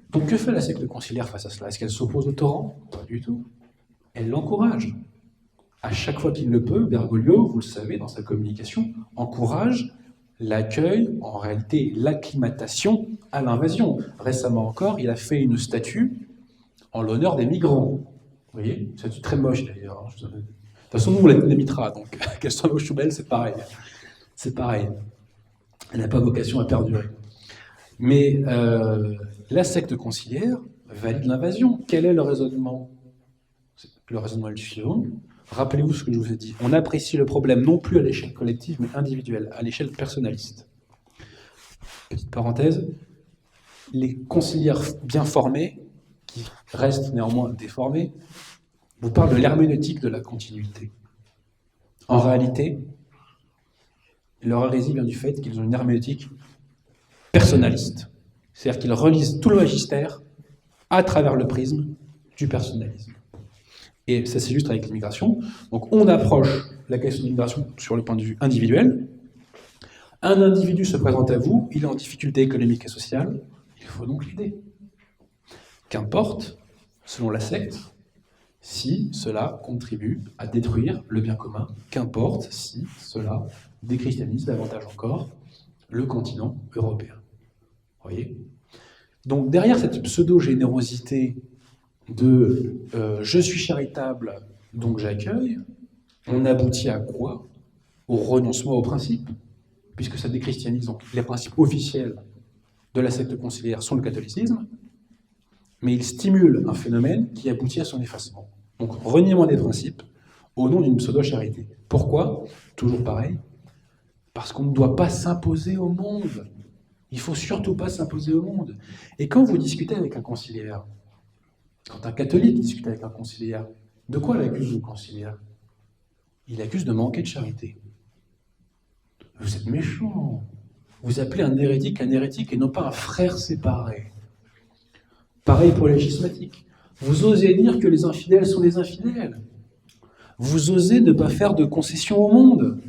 Donc que fait la secte conciliaire face à cela? Est-ce qu'elle s'oppose au torrent? Pas du tout. Elle l'encourage. À chaque fois qu'il le peut, Bergoglio, vous le savez, dans sa communication, encourage l'accueil, en réalité l'acclimatation à l'invasion. Récemment encore, il a fait une statue en l'honneur des migrants. Vous voyez, une statue très moche d'ailleurs. De toute façon, nous, on la mettra, donc qu'elle soit moche ou belle, c'est pareil. C'est pareil. Elle n'a pas vocation à perdurer. Mais la secte conciliaire valide l'invasion. Quel est le raisonnement? Le raisonnement est le suivant. Rappelez-vous ce que je vous ai dit. On apprécie le problème non plus à l'échelle collective, mais individuelle, à l'échelle personnaliste. Petite parenthèse, les conciliaires bien formés, qui restent néanmoins déformés, vous parlent de l'herméneutique de la continuité. En réalité, leur hérésie vient du fait qu'ils ont une herméneutique personnaliste. C'est-à-dire qu'ils relisent tout le magistère à travers le prisme du personnalisme. Et ça s'illustre avec l'immigration. Donc on approche la question de l'immigration sur le point de vue individuel. Un individu se présente à vous, il est en difficulté économique et sociale, il faut donc l'aider. Qu'importe, selon la secte, si cela contribue à détruire le bien commun, qu'importe si cela déchristianise davantage encore le continent européen. Vous voyez? Donc derrière cette pseudo-générosité de je suis charitable, donc j'accueille, on aboutit à quoi? Au renoncement aux principes, puisque ça déchristianise. Donc les principes officiels de la secte conciliaire sont le catholicisme, mais il stimule un phénomène qui aboutit à son effacement. Donc reniement des principes au nom d'une pseudo-charité. Pourquoi? Toujours pareil, parce qu'on ne doit pas s'imposer au monde. Il ne faut surtout pas s'imposer au monde. Et quand vous discutez avec un conciliaire, quand un catholique discute avec un conciliaire, de quoi l'accuse le conciliaire? Il accuse de manquer de charité. Vous êtes méchant. Vous appelez un hérétique et non pas un frère séparé. Pareil pour les schismatiques. Vous osez dire que les infidèles sont des infidèles. Vous osez ne pas faire de concessions au monde.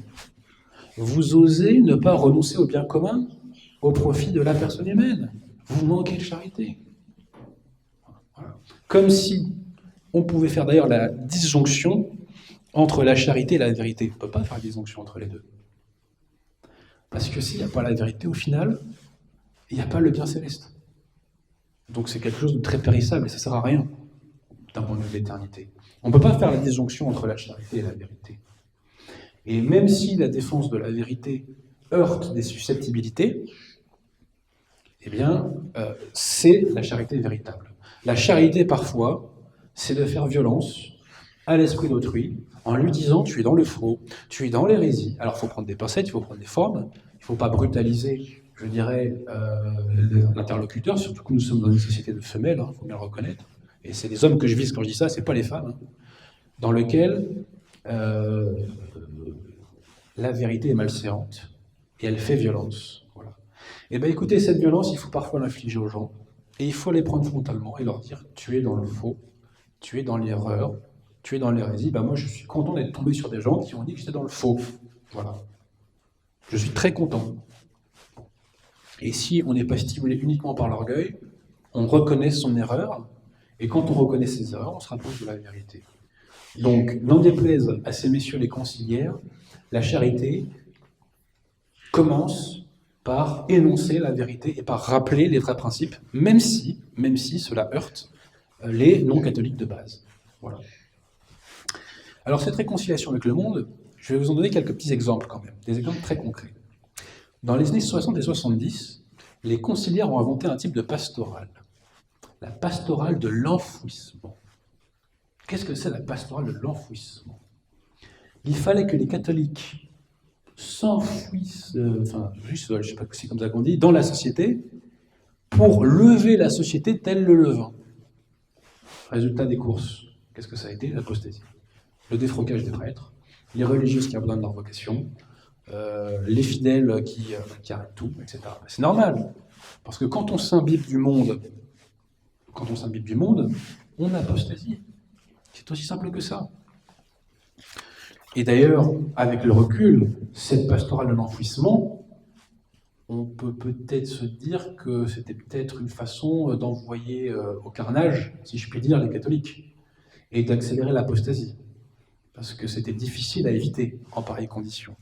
Vous osez ne pas renoncer au bien commun au profit de la personne humaine. vous manquez de charité. Voilà. Comme si on pouvait faire d'ailleurs la disjonction entre la charité et la vérité. On ne peut pas faire la disjonction entre les deux. Parce que s'il n'y a pas la vérité, au final, il n'y a pas le bien céleste. Donc c'est quelque chose de très périssable et ça ne sert à rien d'un point de vue de l'éternité. On ne peut pas faire la disjonction entre la charité et la vérité. Et même si la défense de la vérité heurte des susceptibilités, eh bien, c'est la charité véritable. La charité, parfois, c'est de faire violence à l'esprit d'autrui en lui disant « tu es dans le faux, tu es dans l'hérésie ». Alors, il faut prendre des pincettes, il faut prendre des formes, il ne faut pas brutaliser, je dirais, l'interlocuteur, surtout que nous sommes dans une société de femelles, il faut bien le reconnaître. Et c'est les hommes que je vise quand je dis ça, c'est pas les femmes, dans lequel la vérité est malséante et elle fait violence. Voilà. Et bien écoutez, cette violence, il faut parfois l'infliger aux gens et il faut les prendre frontalement et leur dire tu es dans le faux, tu es dans l'erreur, tu es dans l'hérésie. Ben moi, je suis content d'être tombé sur des gens qui ont dit que j'étais dans le faux. Voilà. Je suis très content. Et si on n'est pas stimulé uniquement par l'orgueil, on reconnaît son erreur. Et quand on reconnaît ses erreurs, on se rapproche de la vérité. Donc, n'en déplaise à ces messieurs les conciliaires, la charité commence par énoncer la vérité et par rappeler les vrais principes, même si cela heurte les non-catholiques de base. Voilà. Alors, cette réconciliation avec le monde, je vais vous en donner quelques petits exemples quand même, des exemples très concrets. Dans les années 60 et 70, les conciliaires ont inventé un type de pastorale. La pastorale de l'enfouissement. Qu'est-ce que c'est la pastorale de l'enfouissement? Il fallait que les catholiques s'enfouissent, juste, je ne sais pas si c'est comme ça qu'on dit, dans la société, pour lever la société tel le levain. Résultat des courses, qu'est-ce que ça a été? L'apostasie. Le défrocage des prêtres, les religieuses qui abandonnent leur vocation, les fidèles qui arrêtent tout, etc. C'est normal, parce que quand on s'imbibe du monde, on apostasie. C'est aussi simple que ça. Et d'ailleurs, avec le recul, cette pastorale de l'enfouissement, on peut peut-être se dire que c'était peut-être une façon d'envoyer au carnage, si je puis dire, les catholiques, et d'accélérer l'apostasie, parce que c'était difficile à éviter en pareilles conditions.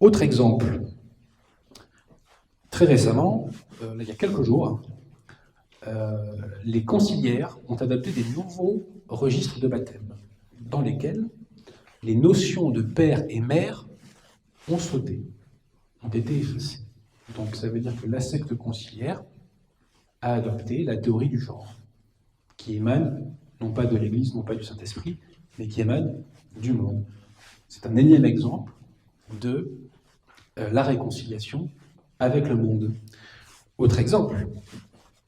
Autre exemple, très récemment, il y a quelques jours, les conciliaires ont adopté des nouveaux registres de baptême, dans lesquels les notions de père et mère ont sauté, ont été effacées. Donc ça veut dire que la secte conciliaire a adopté la théorie du genre, qui émane non pas de l'Église, non pas du Saint-Esprit, mais qui émane du monde. C'est un énième exemple de la réconciliation avec le monde. Autre exemple,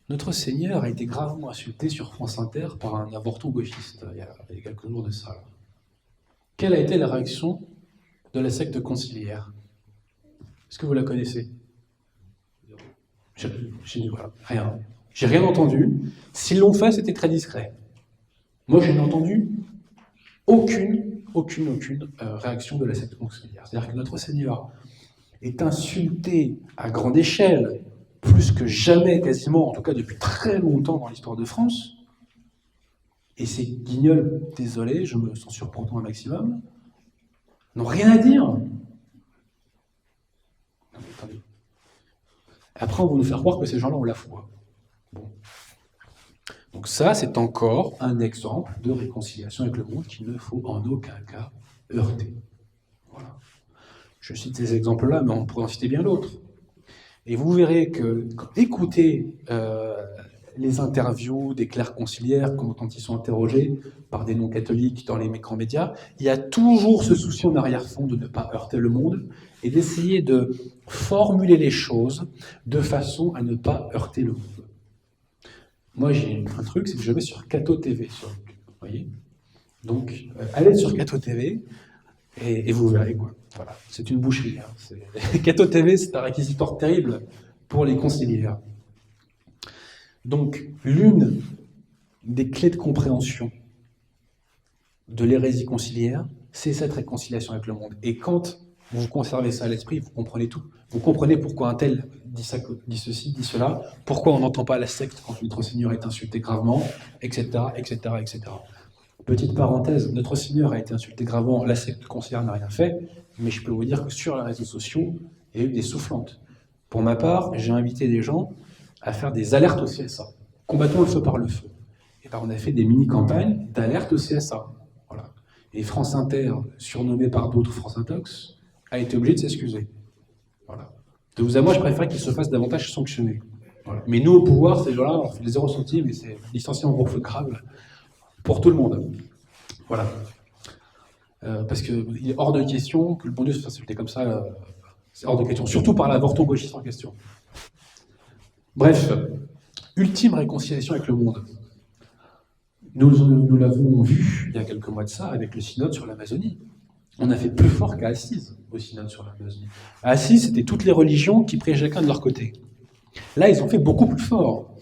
notre Seigneur a été gravement insulté sur France Inter par un avorton gauchiste il y a quelques jours de ça. Quelle a été la réaction de la secte conciliaire? Est-ce que vous la connaissez? Voilà, rien. J'ai rien entendu. S'ils l'ont fait, c'était très discret. Moi, je n'ai entendu aucune réaction de la secte conciliaire. C'est-à-dire que notre Seigneur est insulté à grande échelle, plus que jamais quasiment, en tout cas depuis très longtemps dans l'histoire de France. Et ces guignols, désolé, je me censure pourtant un maximum, n'ont rien à dire. Non, mais attendez. Après, on va nous faire croire que ces gens-là ont la foi. Bon. Donc ça, c'est encore un exemple de réconciliation avec le monde qu'il ne faut en aucun cas heurter. Voilà. Je cite ces exemples-là, mais on pourrait en citer bien d'autres. Et vous verrez que, écoutez les interviews des clercs conciliaires quand ils sont interrogés par des non-catholiques dans les grands médias, il y a toujours ce souci en arrière-fond de ne pas heurter le monde et d'essayer de formuler les choses de façon à ne pas heurter le monde. Moi, j'ai un truc, c'est que je vais sur Cato TV, sur YouTube, vous voyez. Donc, allez sur Cato TV et vous verrez quoi. Voilà, c'est une boucherie. Cato TV, c'est un réquisitoire terrible pour les conciliaires. Donc, l'une des clés de compréhension de l'hérésie conciliaire, c'est cette réconciliation avec le monde. Et quand Vous conservez ça à l'esprit, vous comprenez tout. Vous comprenez pourquoi un tel dit, ça, dit ceci, dit cela, pourquoi on n'entend pas la secte quand notre Seigneur est insulté gravement, etc., etc., etc. Petite parenthèse, notre Seigneur a été insulté gravement, la secte conciliaire n'a rien fait, mais je peux vous dire que sur les réseaux sociaux, il y a eu des soufflantes. Pour ma part, j'ai invité des gens à faire des alertes au CSA. Combattons le feu par le feu. Et ben, on a fait des mini-campagnes d'alerte au CSA. Voilà. Et France Inter, surnommée par d'autres France Intox, a été obligé de s'excuser. Voilà. De vous à moi, je préfère qu'ils se fassent davantage sanctionner. Voilà. Mais nous, au pouvoir, ces gens-là, on fait les 0 centimes et c'est licenciement pour faute grave pour tout le monde. Voilà. Parce qu'il est hors de question que le bon Dieu se fasse insulter comme ça. C'est hors de question. Surtout par l'avorton gauchiste en question. Bref, ultime réconciliation avec le monde. Nous l'avons vu il y a quelques mois de ça avec le synode sur l'Amazonie. On a fait plus fort qu'à Assise au synode sur l'Amazonie. À Assise, c'était toutes les religions qui priaient chacun de leur côté. Là, ils ont fait beaucoup plus fort.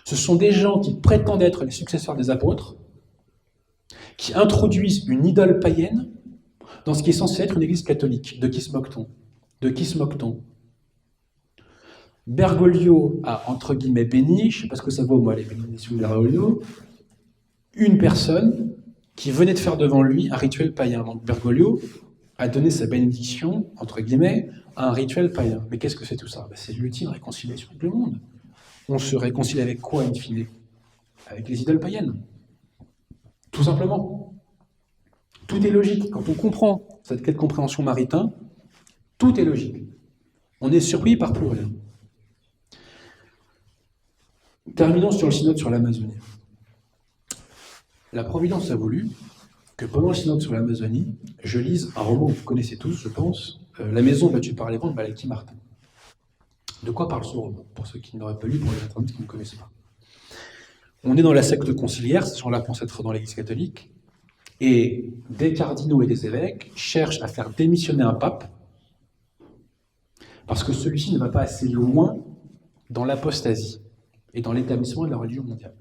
Ce sont des gens qui prétendent être les successeurs des apôtres, qui introduisent une idole païenne dans ce qui est censé être une église catholique. De qui se moque-t-on? De qui se moque-t-on? Bergoglio a, entre guillemets, béni, je ne sais pas ce que ça vaut, moi, les bénédictions de Bergoglio, une personne qui venait de faire devant lui un rituel païen. Donc Bergoglio a donné sa bénédiction, entre guillemets, à un rituel païen. Mais qu'est-ce que c'est tout ça? C'est l'ultime réconciliation avec le monde. On se réconcilie avec quoi, in fine? Avec les idoles païennes. Tout simplement. Tout est logique. Quand on comprend cette quête de compréhension maritain, tout est logique. On est surpris par plus rien. Terminons sur le synode sur l'Amazonie. La Providence a voulu que pendant le synode sur l'Amazonie, je lise un roman que vous connaissez tous, je pense, La maison battue par les vents de Malachi Martin. De quoi parle ce roman? Pour ceux qui n'auraient pas lu, pour les internautes qui ne connaissent pas. On est dans la secte conciliaire, ces gens-là pensent être dans l'Église catholique, et des cardinaux et des évêques cherchent à faire démissionner un pape parce que celui-ci ne va pas assez loin dans l'apostasie et dans l'établissement de la religion mondiale.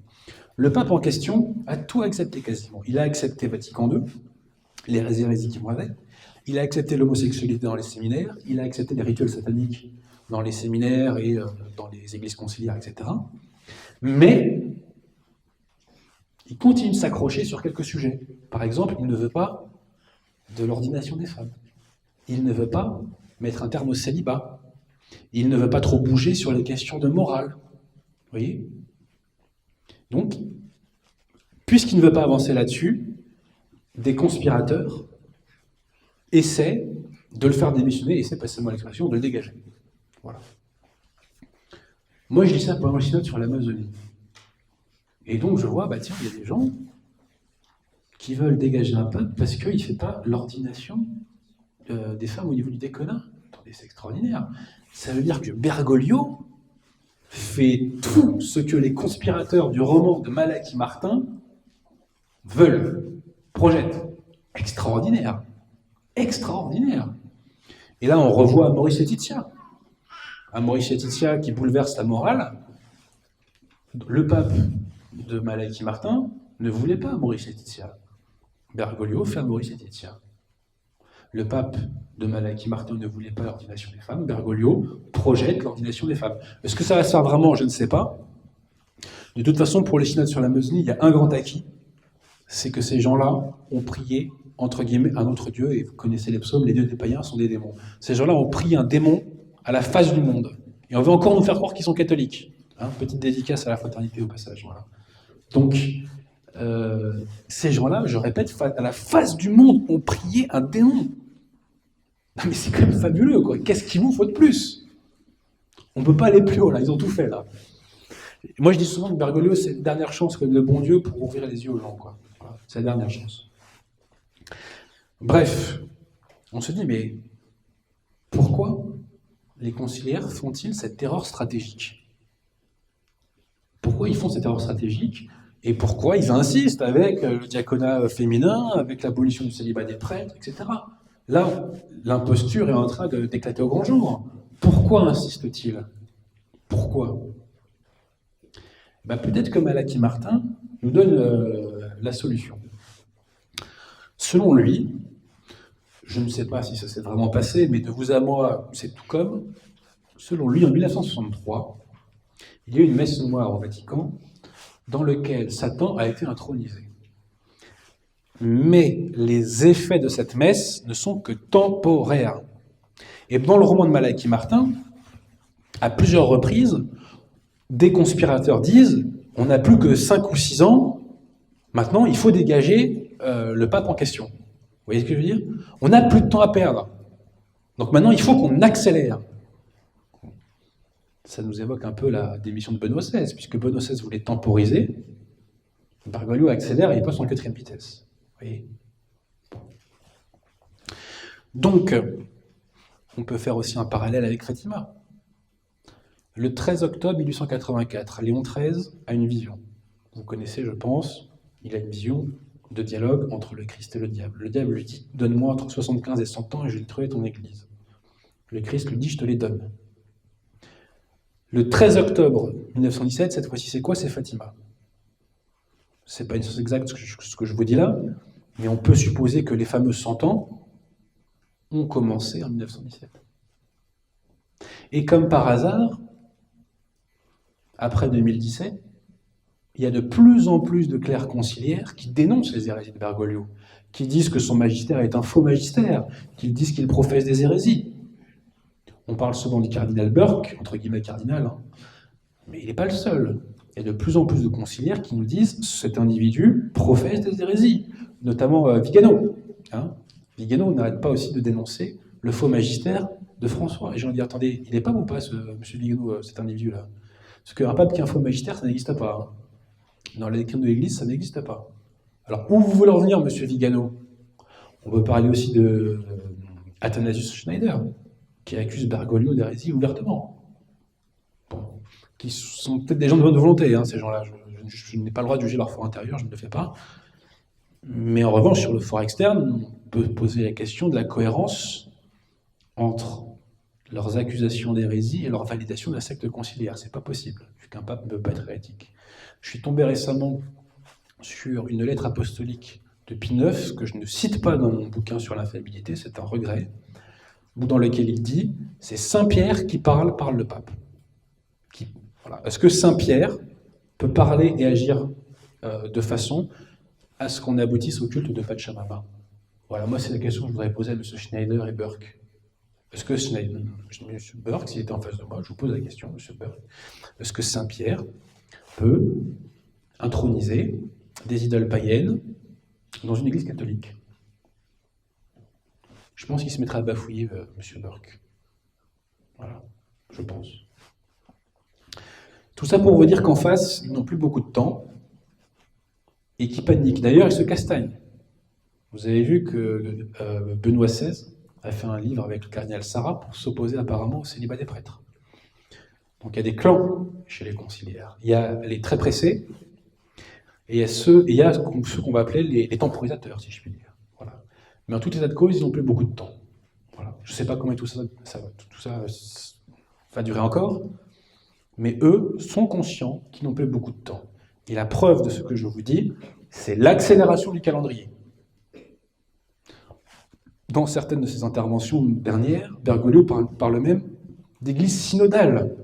Le pape en question a tout accepté quasiment. Il a accepté Vatican II, les hérésies qui vont avec, il a accepté l'homosexualité dans les séminaires, il a accepté les rituels sataniques dans les séminaires et dans les églises conciliaires, etc. Mais il continue de s'accrocher sur quelques sujets. Par exemple, il ne veut pas de l'ordination des femmes. Il ne veut pas mettre un terme au célibat. Il ne veut pas trop bouger sur les questions de morale. Vous voyez? Donc, puisqu'il ne veut pas avancer là-dessus, des conspirateurs essaient de le faire démissionner, et c'est pas seulement l'expression, de le dégager. Voilà. Moi, je lis ça pendant le synode sur l'Amazonie. Et donc, je vois, tiens, il y a des gens qui veulent dégager un pape parce qu'il ne fait pas l'ordination des femmes au niveau du déconat. Attendez, c'est extraordinaire. Ça veut dire que Bergoglio fait tout ce que les conspirateurs du roman de Malachi Martin veulent, projettent. Extraordinaire. Extraordinaire. Et là, on revoit Maurice Laetitia. Un Maurice Laetitia qui bouleverse la morale. Le pape de Malachi Martin ne voulait pas Maurice Laetitia. Bergoglio fait un Maurice Laetitia. Le pape de Malachi Martin ne voulait pas l'ordination des femmes. Bergoglio projette l'ordination des femmes. Est-ce que ça va se faire vraiment? Je ne sais pas. De toute façon, pour les synodes sur l'Amazonie, il y a un grand acquis, c'est que ces gens-là ont prié, entre guillemets, un autre dieu, et vous connaissez les psaumes, les dieux des païens sont des démons. Ces gens-là ont prié un démon à la face du monde. Et on veut encore nous faire croire qu'ils sont catholiques. Petite dédicace à la fraternité au passage. Voilà. Donc, ces gens-là, je répète, à la face du monde, ont prié un démon. Non mais c'est quand même fabuleux, quoi. Qu'est-ce qu'il vous faut de plus? On ne peut pas aller plus haut, là. Ils ont tout fait, là. Moi, je dis souvent que Bergoglio, c'est la dernière chance que le bon Dieu pour ouvrir les yeux aux gens, quoi. Voilà. C'est la dernière chance. Bref, on se dit, mais pourquoi les conciliaires font-ils cette erreur stratégique? Pourquoi ils font cette erreur stratégique? Et pourquoi ils insistent avec le diaconat féminin, avec l'abolition du célibat des prêtres, etc. Là, l'imposture est en train d'éclater au grand jour. Pourquoi insiste-t-il? Pourquoi? Peut-être que Malachi Martin nous donne la solution. Selon lui, Je ne sais pas si ça s'est vraiment passé, mais de vous à moi, c'est tout comme. Selon lui, en 1963, il y a eu une messe noire au Vatican dans laquelle Satan a été intronisé. Mais les effets de cette messe ne sont que temporaires. Et dans le roman de Malachi Martin, à plusieurs reprises, des conspirateurs disent on n'a plus que 5 ou 6 ans, maintenant il faut dégager le pape en question. Vous voyez ce que je veux dire? On n'a plus de temps à perdre. Donc maintenant il faut qu'on accélère. Ça nous évoque un peu la démission de Benoît XVI, puisque Benoît XVI voulait temporiser, Bergoglio accélère et il passe en 4e vitesse. Vous voyez? Donc, on peut faire aussi un parallèle avec Fatima. Le 13 octobre 1884, Léon XIII a une vision. Vous connaissez, je pense, il a une vision de dialogue entre le Christ et le diable. Le diable lui dit « Donne-moi entre 75 et 100 ans et je détruirai ton église ». Le Christ lui dit « Je te les donne ». Le 13 octobre 1917, cette fois-ci, c'est quoi? C'est Fatima. C'est pas une source exacte ce que je vous dis là, mais on peut supposer que les fameux 100 ans ont commencé en 1917. Et comme par hasard, après 2017, il y a de plus en plus de clercs conciliaires qui dénoncent les hérésies de Bergoglio, qui disent que son magistère est un faux magistère, qui disent qu'il professe des hérésies. On parle souvent du cardinal Burke, entre guillemets cardinal, hein, mais il n'est pas le seul. Il y a de plus en plus de conciliaires qui nous disent que cet individu professe des hérésies, notamment Vigano. Hein. Vigano n'arrête pas aussi de dénoncer le faux magistère de François. Et j'ai envie de dire, attendez, il est pape ou pas, monsieur Vigano, cet individu-là? Parce qu'un pape qui a un faux magistère, ça n'existe pas. Hein. Dans la doctrine de l'Église, ça n'existe pas. Alors, où vous voulez en venir, monsieur Vigano? On peut parler aussi de Athanasius Schneider, qui accuse Bergoglio d'hérésie ouvertement. Bon. Qui sont peut-être des gens de bonne volonté, hein, ces gens-là. Je n'ai pas le droit de juger leur fort intérieur, je ne le fais pas. Mais en revanche, sur le fort externe, on peut poser la question de la cohérence entre leurs accusations d'hérésie et leur validation de la secte conciliaire. C'est pas possible, vu qu'un pape ne peut pas être hérétique. Je suis tombé récemment sur une lettre apostolique de Pie IX, que je ne cite pas dans mon bouquin sur l'infaillibilité, c'est un regret, dans lequel il dit « c'est Saint Pierre qui parle le pape ». Voilà. Est-ce que Saint Pierre peut parler et agir de façon à ce qu'on aboutisse au culte de Pachamama? Voilà, moi c'est la question que je voudrais poser à M. Schneider et Burke. Est-ce que M. Burke, s'il était en face de moi, je vous pose la question, M. Burke, est-ce que Saint Pierre peut introniser des idoles païennes dans une église catholique? Je pense qu'il se mettrait à bafouiller M. Burke. Voilà, je pense. Tout ça pour vous dire qu'en face, ils n'ont plus beaucoup de temps et qu'ils paniquent. D'ailleurs, ils se castagnent. Vous avez vu que Benoît XVI a fait un livre avec le cardinal Sarah pour s'opposer apparemment au célibat des prêtres. Donc il y a des clans chez les conciliaires. Il y a les très pressés et il y a ceux qu'on va appeler les temporisateurs, si je puis dire. Voilà. Mais en tout état de cause, ils n'ont plus beaucoup de temps. Voilà. Je ne sais pas combien tout ça va durer encore, mais eux sont conscients qu'ils n'ont plus beaucoup de temps. Et la preuve de ce que je vous dis, c'est l'accélération du calendrier. Dans certaines de ses interventions dernières, Bergoglio parle même d'église synodale.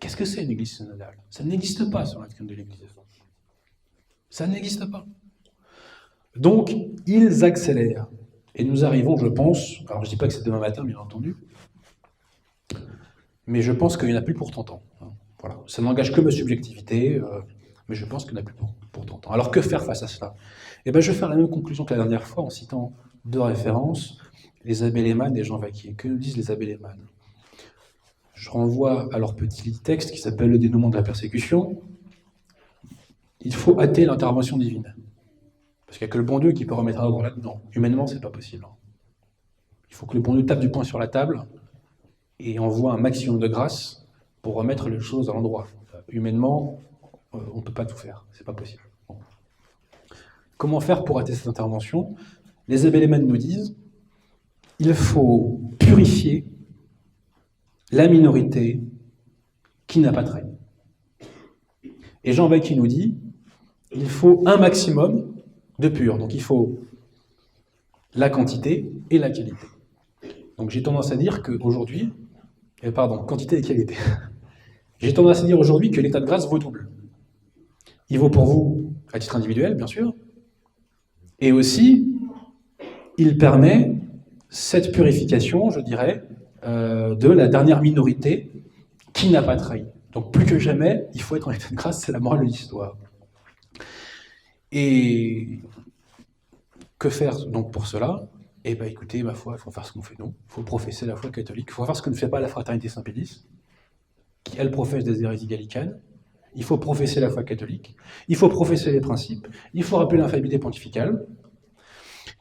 Qu'est-ce que c'est une église synodale? Ça n'existe pas sur la doctrine de l'Église. Ça n'existe pas. Donc, ils accélèrent. Et nous arrivons, je pense, alors je ne dis pas que c'est demain matin, bien entendu, mais je pense qu'il n'y en a plus pour 30 ans. Voilà. Ça n'engage que ma subjectivité, mais je pense qu'il n'y en a plus pour 30 ans. Alors que faire face à cela? Eh bien, je vais faire la même conclusion que la dernière fois en citant deux références, les abbés Lehmann et Jean Vaquier. Que nous disent les abbés Lehmann? Je renvoie à leur petit texte qui s'appelle « Le dénouement de la persécution ». Il faut hâter l'intervention divine. Parce qu'il n'y a que le bon Dieu qui peut remettre à l'ordre là-dedans. Humainement, ce n'est pas possible. Il faut que le bon Dieu tape du poing sur la table et envoie un maximum de grâce pour remettre les choses à l'endroit. Humainement, on ne peut pas tout faire. Ce n'est pas possible. Bon. Comment faire pour hâter cette intervention? Les abbés Lehmann nous disent il faut purifier la minorité qui n'a pas trait. Et Jean Vaquier nous dit il faut un maximum de pur. Donc il faut la quantité et la qualité. Donc j'ai tendance à dire qu'aujourd'hui, quantité et qualité. J'ai tendance à dire aujourd'hui que l'état de grâce vaut double. Il vaut pour vous, à titre individuel, bien sûr, et aussi, il permet cette purification, je dirais, de la dernière minorité qui n'a pas trahi. Donc plus que jamais, il faut être en état de grâce, c'est la morale de l'histoire. Et que faire donc pour cela? Eh bien écoutez, ma foi, il faut faire ce qu'on fait nous, il faut professer la foi catholique, il faut faire ce que ne fait pas la fraternité Saint-Pédis, qui elle professe des hérésies gallicanes, il faut professer la foi catholique, il faut professer les principes, il faut rappeler l'infaillibilité pontificale,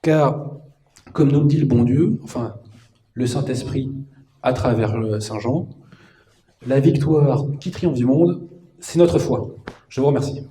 car, comme nous le dit le bon Dieu, enfin, le Saint-Esprit à travers le Saint Jean, la victoire qui triomphe du monde, c'est notre foi. Je vous remercie.